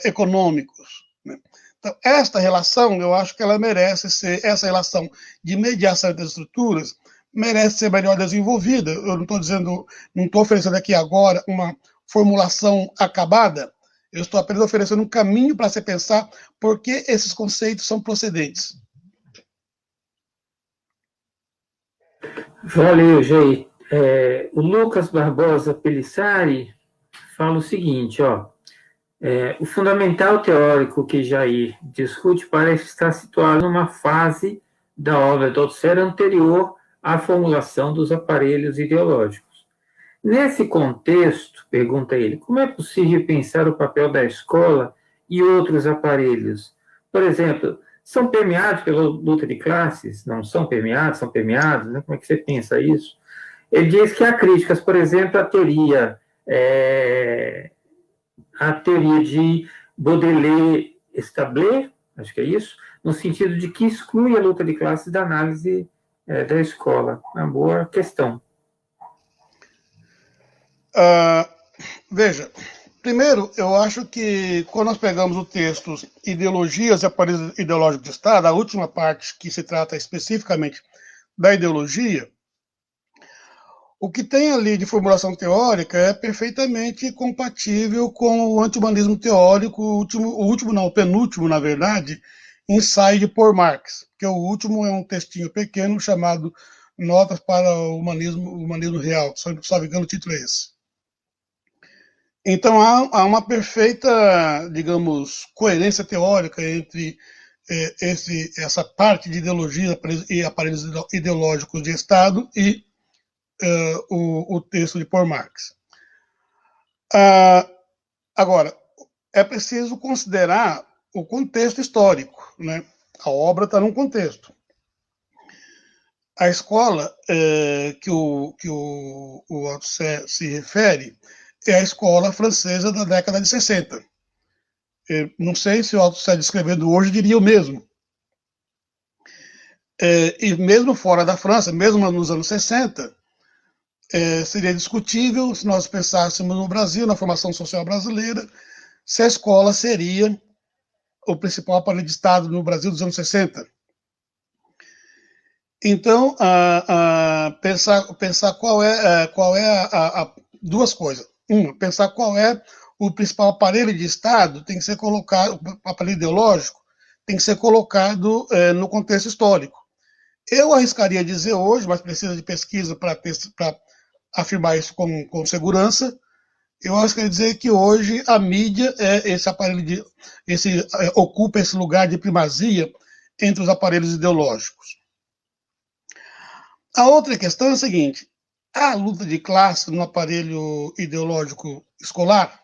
econômicos, né? Então, esta relação, eu acho que ela merece ser, essa relação de mediação entre as estruturas, merece ser melhor desenvolvida. Eu não estou oferecendo aqui agora uma formulação acabada, eu estou apenas oferecendo um caminho para se pensar por que esses conceitos são procedentes. Valeu, Jair. O Lucas Barbosa Pelissari fala o seguinte, o fundamental teórico que Jair discute parece estar situado numa fase da obra do Althusser anterior à formulação dos aparelhos ideológicos. Nesse contexto, pergunta ele, como é possível pensar o papel da escola e outros aparelhos? Por exemplo, são permeados pela luta de classes? Não são permeados? São permeados? Né? Como é que você pensa isso? Ele diz que há críticas, por exemplo, à teoria de Baudelaire-Stabler, acho que é isso, no sentido de que exclui a luta de classes da análise da escola. Uma boa questão. Veja, primeiro, eu acho que quando nós pegamos o texto Ideologias e Aparelhos Ideológicos de Estado, a última parte que se trata especificamente da ideologia, o que tem ali de formulação teórica é perfeitamente compatível com o anti-humanismo teórico, o penúltimo, na verdade, ensaio de Paul Marx, que o último é um textinho pequeno chamado Notas para o Humanismo Real, só não me engano o título é esse. Então há uma perfeita, digamos, coerência teórica entre essa parte de ideologia e aparelhos ideológicos de Estado e o texto de Paul Marx. Agora, é preciso considerar o contexto histórico, né? A obra está num contexto. A escola que o Althusser se refere é a escola francesa da década de 60. Eu não sei se o Althusser descrevendo hoje diria o mesmo. E mesmo fora da França, mesmo nos anos 60, seria discutível, se nós pensássemos no Brasil, na formação social brasileira, se a escola seria o principal aparelho de Estado no Brasil dos anos 60. Então, pensar qual é duas coisas. Uma, pensar qual é o principal aparelho de Estado tem que ser colocado, o aparelho ideológico, tem que ser colocado no contexto histórico. Eu arriscaria dizer hoje, mas precisa de pesquisa para afirmar isso com segurança, eu arriscaria dizer que hoje a mídia é esse aparelho ocupa esse lugar de primazia entre os aparelhos ideológicos. A outra questão é a seguinte: há luta de classe no aparelho ideológico escolar?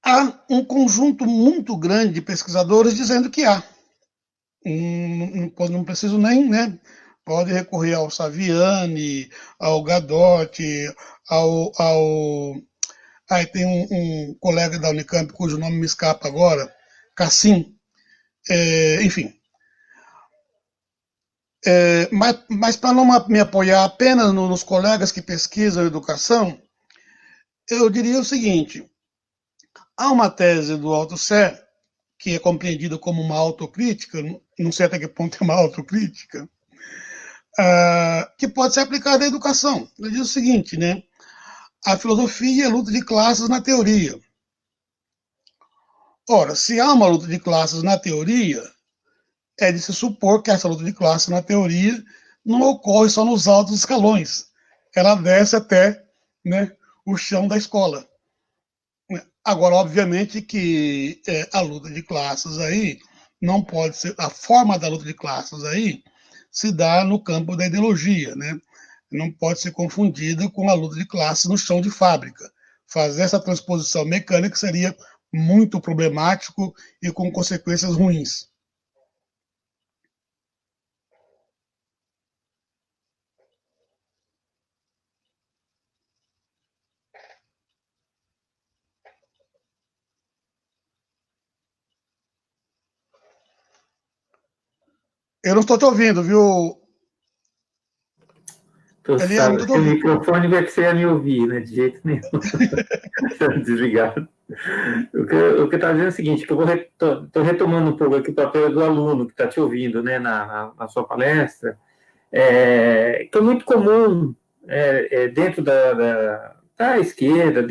Há um conjunto muito grande de pesquisadores dizendo que há. Não preciso nem, né? Pode recorrer ao Saviani, ao Gadotti, tem um colega da Unicamp, cujo nome me escapa agora, Cassim, enfim. Mas para não me apoiar apenas nos colegas que pesquisam educação, eu diria o seguinte: há uma tese do Althusser, que é compreendida como uma autocrítica, não sei até que ponto é uma autocrítica, que pode ser aplicada à educação. Ele diz o seguinte, né? A filosofia é luta de classes na teoria. Ora, se há uma luta de classes na teoria, é de se supor que essa luta de classes na teoria não ocorre só nos altos escalões. Ela desce até, né, o chão da escola. Agora, obviamente que a luta de classes aí não pode ser, a forma da luta de classes aí se dá no campo da ideologia, né? Não pode ser confundida com a luta de classes no chão de fábrica. Fazer essa transposição mecânica seria muito problemático e com consequências ruins. Eu não estou te ouvindo, viu? Eliane, não estou te ouvindo. O microfone vai que você ia me ouvir, né? De jeito nenhum. Desligado. O que eu estava dizendo é o seguinte, que eu estou retomando um pouco aqui o papel do aluno que está te ouvindo, né, na sua palestra, que é muito comum dentro da esquerda,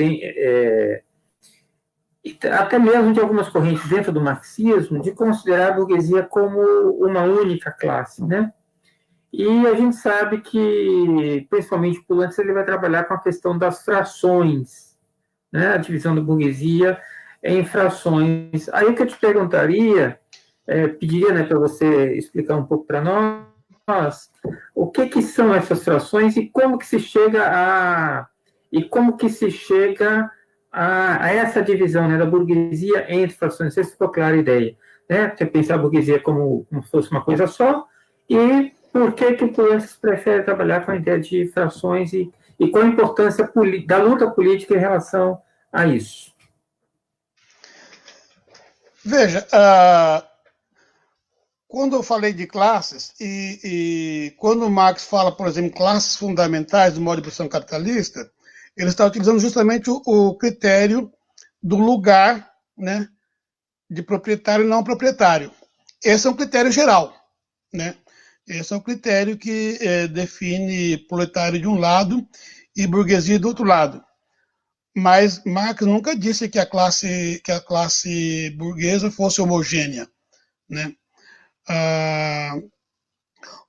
até mesmo de algumas correntes dentro do marxismo, de considerar a burguesia como uma única classe, né? E a gente sabe que, principalmente o Pulantzas, ele vai trabalhar com a questão das frações, né? A divisão da burguesia em frações. Aí o que eu te perguntaria, pediria, né, para você explicar um pouco para nós o que são essas frações e como que se chega a essa divisão, né, da burguesia entre frações. Não sei se ficou clara a ideia, né? Você pensar a burguesia como se fosse uma coisa só, e por que o Pulantzas prefere trabalhar com a ideia de frações e qual a importância da luta política em relação a isso? Veja, quando eu falei de classes, e quando Marx fala, por exemplo, classes fundamentais do modo de produção capitalista, ele está utilizando justamente o critério do lugar, né, de proprietário e não proprietário. esse é um critério geral, né? Esse é o critério que define proletário de um lado e burguesia do outro lado. Mas Marx nunca disse que a classe burguesa fosse homogênea, né?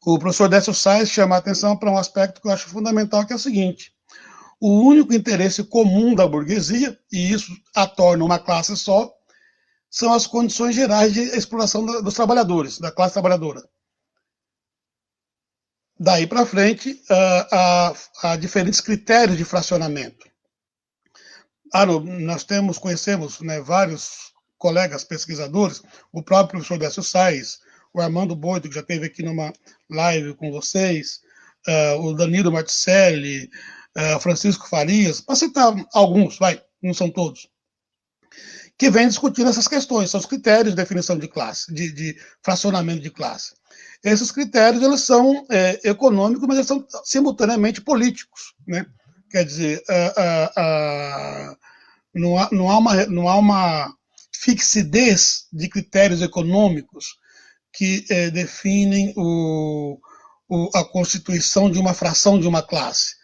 O professor Décio Sais chama a atenção para um aspecto que eu acho fundamental, que é o seguinte: o único interesse comum da burguesia, e isso a torna uma classe só, são as condições gerais de exploração dos trabalhadores, da classe trabalhadora. Daí para frente, há diferentes critérios de fracionamento. Nós conhecemos, né, vários colegas pesquisadores, o próprio professor Décio Sais, o Armando Boito, que já esteve aqui numa live com vocês, o Danilo Marticelli, Francisco Farias, para citar alguns, não são todos, que vem discutindo essas questões, são os critérios de definição de classe, de fracionamento de classe. Esses critérios, eles são econômicos, mas eles são simultaneamente políticos, né? Quer dizer, não há uma fixidez de critérios econômicos que definem a constituição de uma fração de uma classe.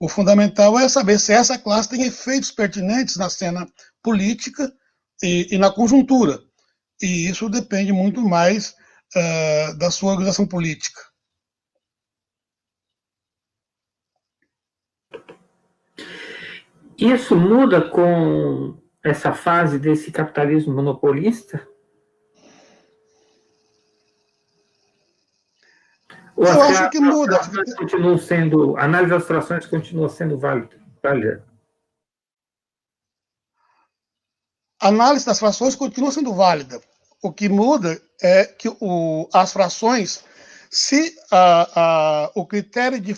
O fundamental é saber se essa classe tem efeitos pertinentes na cena política e na conjuntura. E isso depende muito mais da sua organização política. Isso muda com essa fase desse capitalismo monopolista? Ou eu acho que muda. A análise das frações continua sendo válida? A análise das frações continua sendo válida. O que muda é que as frações, se o critério de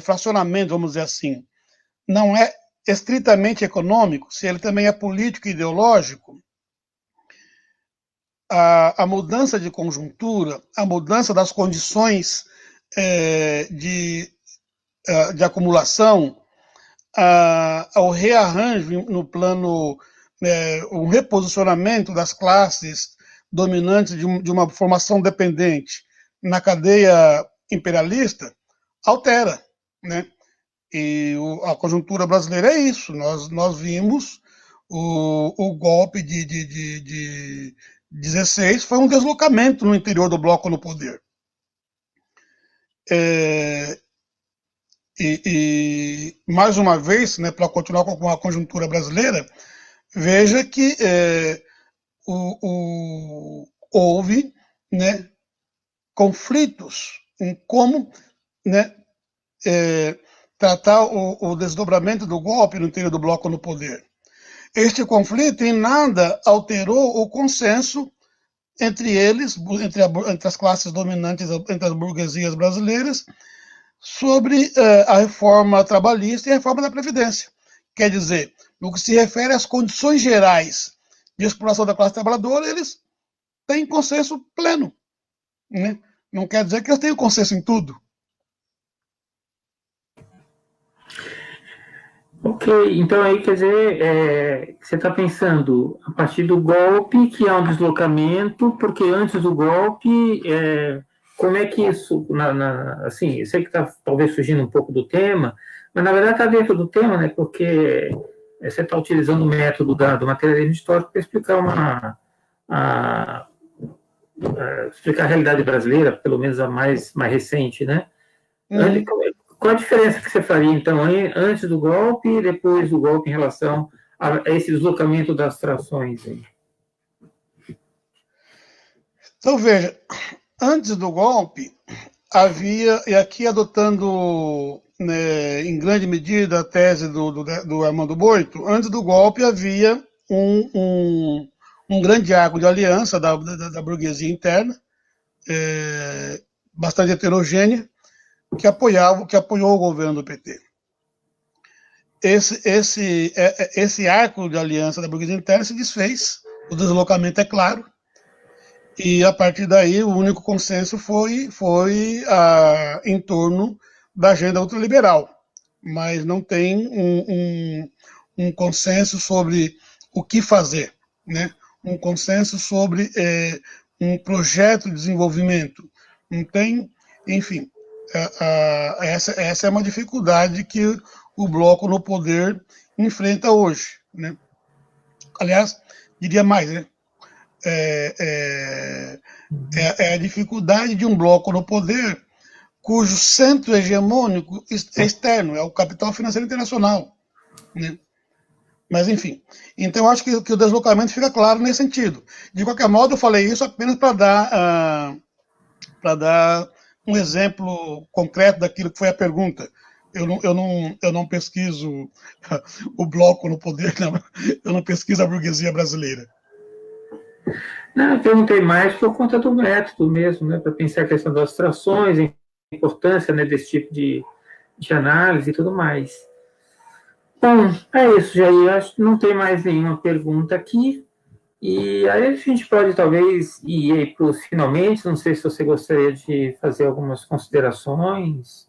fracionamento, vamos dizer assim, não é estritamente econômico, se ele também é político e ideológico, a mudança de conjuntura, a mudança das condições de acumulação, o rearranjo no plano, um reposicionamento das classes dominantes de uma formação dependente na cadeia imperialista, altera, né? E a conjuntura brasileira é isso. Nós vimos o golpe de 16 foi um deslocamento no interior do bloco no poder. E mais uma vez, né, para continuar com a conjuntura brasileira, veja que houve, né, conflitos em como, né, tratar o desdobramento do golpe no interior do bloco no poder. Este conflito em nada alterou o consenso entre eles, entre as classes dominantes, entre as burguesias brasileiras, sobre a reforma trabalhista e a reforma da Previdência. Quer dizer, no que se refere às condições gerais de exploração da classe trabalhadora, eles têm consenso pleno, né? Não quer dizer que eles tenham consenso em tudo. Ok, então aí quer dizer, você está pensando a partir do golpe que há um deslocamento, porque antes do golpe, como é que isso, assim, eu sei que está talvez surgindo um pouco do tema, mas na verdade está dentro do tema, né, porque você está utilizando o método do materialismo histórico para explicar explicar a realidade brasileira, pelo menos a mais recente, né? Uhum. Qual a diferença que você faria, então, antes do golpe e depois do golpe em relação a esse deslocamento das frações? Então, veja, antes do golpe, havia, e aqui adotando, né, em grande medida a tese do Armando Boito, antes do golpe havia um grande arco de aliança da burguesia interna, bastante heterogênea, que apoiou o governo do PT. Esse arco de aliança da burguesia interna se desfez, o deslocamento é claro, e a partir daí o único consenso foi em torno da agenda ultraliberal, mas não tem um consenso sobre o que fazer, né? Um consenso sobre um projeto de desenvolvimento, não tem, enfim, essa é uma dificuldade que o bloco no poder enfrenta hoje, né? Aliás, diria mais, né? É a dificuldade de um bloco no poder cujo centro hegemônico é externo, é o capital financeiro internacional, né? Mas, enfim. Então, eu acho que o deslocamento fica claro nesse sentido. De qualquer modo, eu falei isso apenas para dar um exemplo concreto daquilo que foi a pergunta. Eu não pesquiso o bloco no poder, não. Eu não pesquiso a burguesia brasileira. Não, eu perguntei mais por conta do método mesmo, né, para pensar a questão das abstrações, a importância, né, desse tipo de análise e tudo mais. Bom, é isso, Jair. Acho que não tem mais nenhuma pergunta aqui. E aí a gente pode talvez ir aí para os finalmente. Não sei se você gostaria de fazer algumas considerações.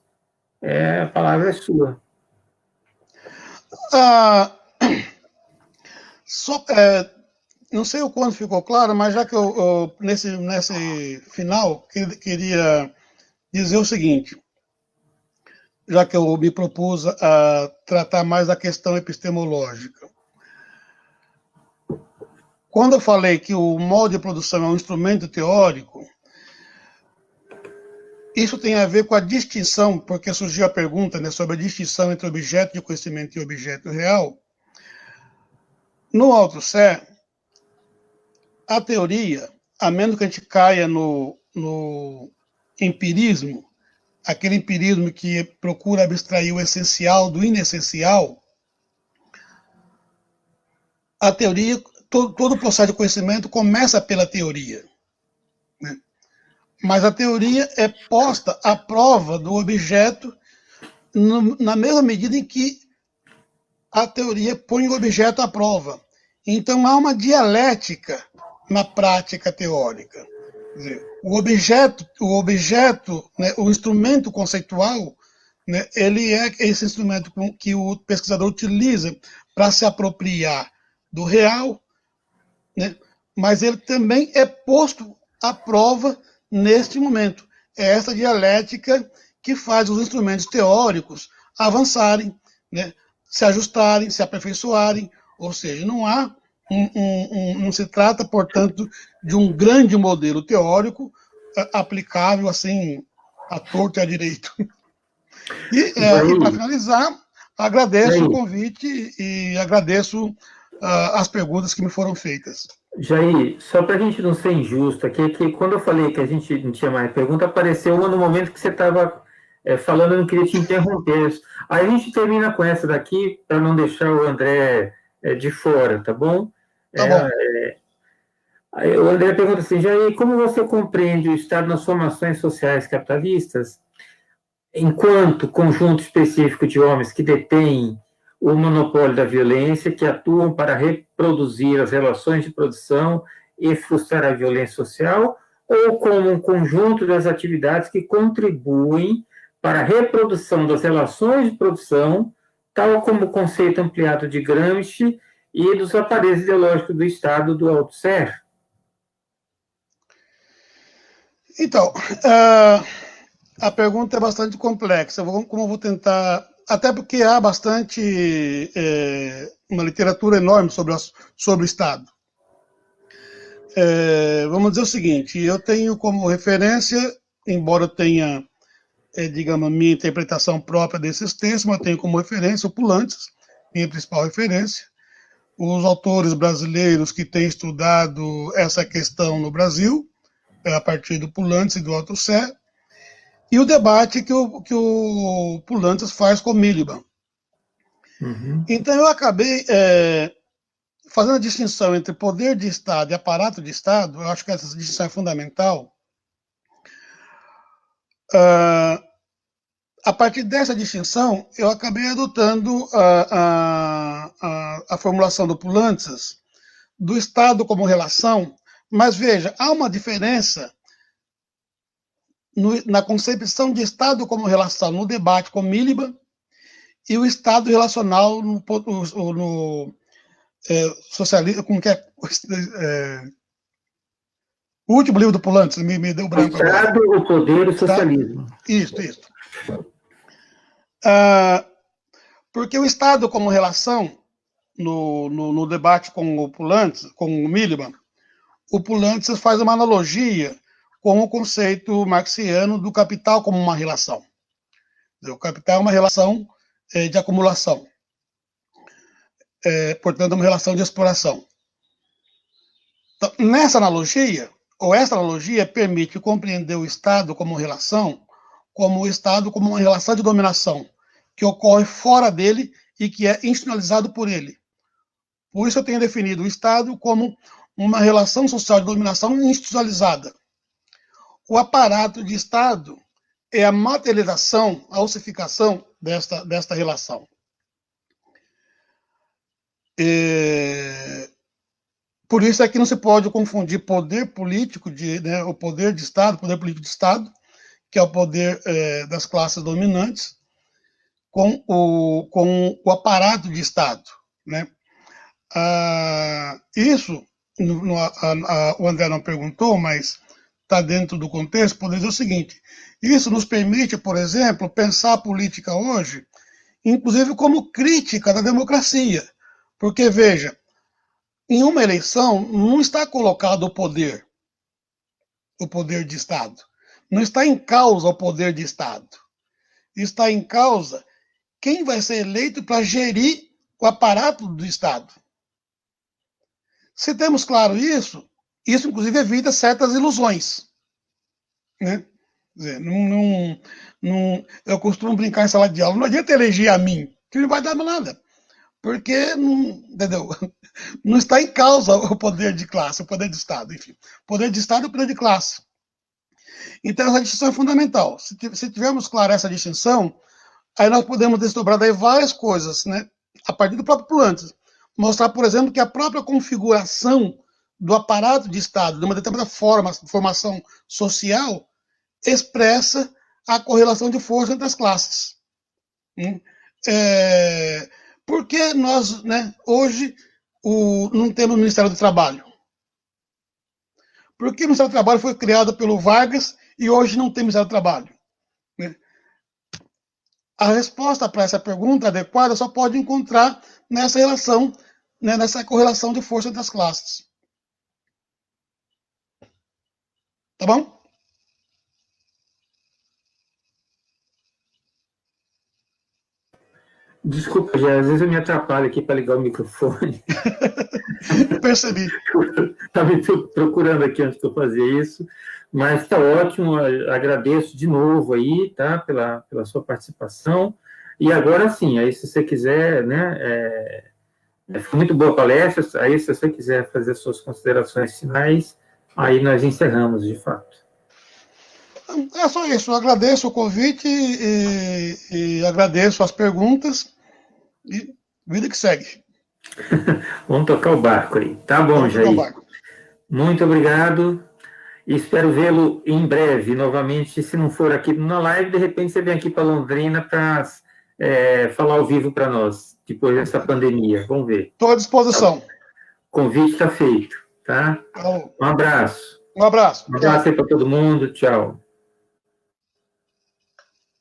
A palavra é sua. Não sei o quanto ficou claro, mas já que nesse final queria dizer o seguinte, já que eu me propus a tratar mais da questão epistemológica. Quando eu falei que o modo de produção é um instrumento teórico, isso tem a ver com a distinção, porque surgiu a pergunta, né, sobre a distinção entre objeto de conhecimento e objeto real. No Althusser, a teoria, a menos que a gente caia no empirismo, aquele empirismo que procura abstrair o essencial do inessencial, a teoria, todo o processo de conhecimento começa pela teoria, né? Mas a teoria é posta à prova do objeto na mesma medida em que a teoria põe o objeto à prova. Então há uma dialética na prática teórica. Quer dizer, o objeto, né, o instrumento conceitual, né, ele é esse instrumento que o pesquisador utiliza para se apropriar do real, né, mas ele também é posto à prova neste momento. É essa dialética que faz os instrumentos teóricos avançarem, né, se ajustarem, se aperfeiçoarem, ou seja, não se trata, portanto, de um grande modelo teórico aplicável assim à torta e à direito. E para finalizar, agradeço o convite e agradeço as perguntas que me foram feitas. Jair, só para a gente não ser injusto aqui, que quando eu falei que a gente não tinha mais pergunta, apareceu uma no momento que você estava falando, eu não queria te interromper. Aí a gente termina com essa daqui, para não deixar o André de fora, tá bom? Tá bom. Aí o André pergunta assim, Jair, como você compreende o Estado nas formações sociais capitalistas, enquanto conjunto específico de homens que detêm o monopólio da violência, que atuam para reproduzir as relações de produção e frustrar a violência social, ou como um conjunto das atividades que contribuem para a reprodução das relações de produção, tal como o conceito ampliado de Gramsci e dos aparelhos ideológicos do Estado do Althusser? Então, a pergunta é bastante complexa. Como eu vou tentar, até porque há bastante uma literatura enorme sobre o Estado. Vamos dizer o seguinte, eu tenho como referência, embora eu tenha, digamos, a minha interpretação própria desses textos, mas eu tenho como referência o Poulantzas, minha principal referência, os autores brasileiros que têm estudado essa questão no Brasil, a partir do Poulantzas e do Althusser, e o debate que o Poulantzas faz com o Miliband. Uhum. Então eu acabei fazendo a distinção entre poder de Estado e aparato de Estado. Eu acho que essa distinção é fundamental. A partir dessa distinção, eu acabei adotando a formulação do Poulantzas do Estado como relação, mas veja, há uma diferença na concepção de Estado como relação no debate com Miliband e o Estado relacional no socialismo, como que é? O último livro do Poulantzas, me deu branco agora. O Estado, o Poder e o Socialismo. Isso. Porque o Estado como relação, no debate com o Poulantzas, com o Miliband, o Poulantzas faz uma analogia com o conceito marxiano do capital como uma relação. O capital é uma relação de acumulação. Portanto, é uma relação de exploração. Então, essa analogia permite compreender o Estado como relação, como o Estado como uma relação de dominação, que ocorre fora dele e que é institucionalizado por ele. Por isso eu tenho definido o Estado como uma relação social de dominação institucionalizada. O aparato de Estado é a materialização, a ossificação desta relação. Por isso é que não se pode confundir poder político, o poder de Estado, poder político de Estado, que é o poder das classes dominantes, com o aparato de Estado. Né? Isso, o André não perguntou, mas está dentro do contexto, poder dizer o seguinte: isso nos permite, por exemplo, pensar a política hoje, inclusive como crítica da democracia. Porque, veja, em uma eleição não está colocado o poder de Estado. Não está em causa o poder de Estado. Está em causa quem vai ser eleito para gerir o aparato do Estado. Se temos claro isso inclusive evita certas ilusões. Né? Quer dizer, eu costumo brincar em sala de aula, não adianta eleger a mim, que não vai dar nada. Porque entendeu? Não está em causa o poder de classe, o poder de Estado, enfim. O poder de Estado é o poder de classe. Então, essa distinção é fundamental. Se tivermos clara essa distinção, aí nós podemos desdobrar daí várias coisas, né? A partir do próprio Poulantzas. Mostrar, por exemplo, que a própria configuração do aparato de Estado, de uma determinada formação social, expressa a correlação de força entre as classes. Por que nós, hoje, não temos o Ministério do Trabalho? Por que o Ministério do Trabalho foi criado pelo Vargas e hoje não tem Ministério do Trabalho? A resposta para essa pergunta adequada só pode encontrar nessa relação, nessa correlação de força entre as classes. Tá bom? Desculpa, já, às vezes eu me atrapalho aqui para ligar o microfone. Percebi. Estava procurando aqui antes que eu fazia isso, mas está ótimo, agradeço de novo aí, tá, pela sua participação. E agora sim, aí se você quiser, foi muito boa a palestra, aí se você quiser fazer suas considerações finais, aí nós encerramos, de fato. É só isso, eu agradeço o convite e agradeço as perguntas e vida que segue. Vamos tocar o barco aí. Tá bom, Jair. Muito obrigado. E espero vê-lo em breve, novamente. Se não for aqui na live, de repente você vem aqui para Londrina para falar ao vivo para nós, depois dessa pandemia. Vamos ver. Estou à disposição. O convite está feito, tá? Um abraço. Um abraço. Um abraço aí para todo mundo. Tchau.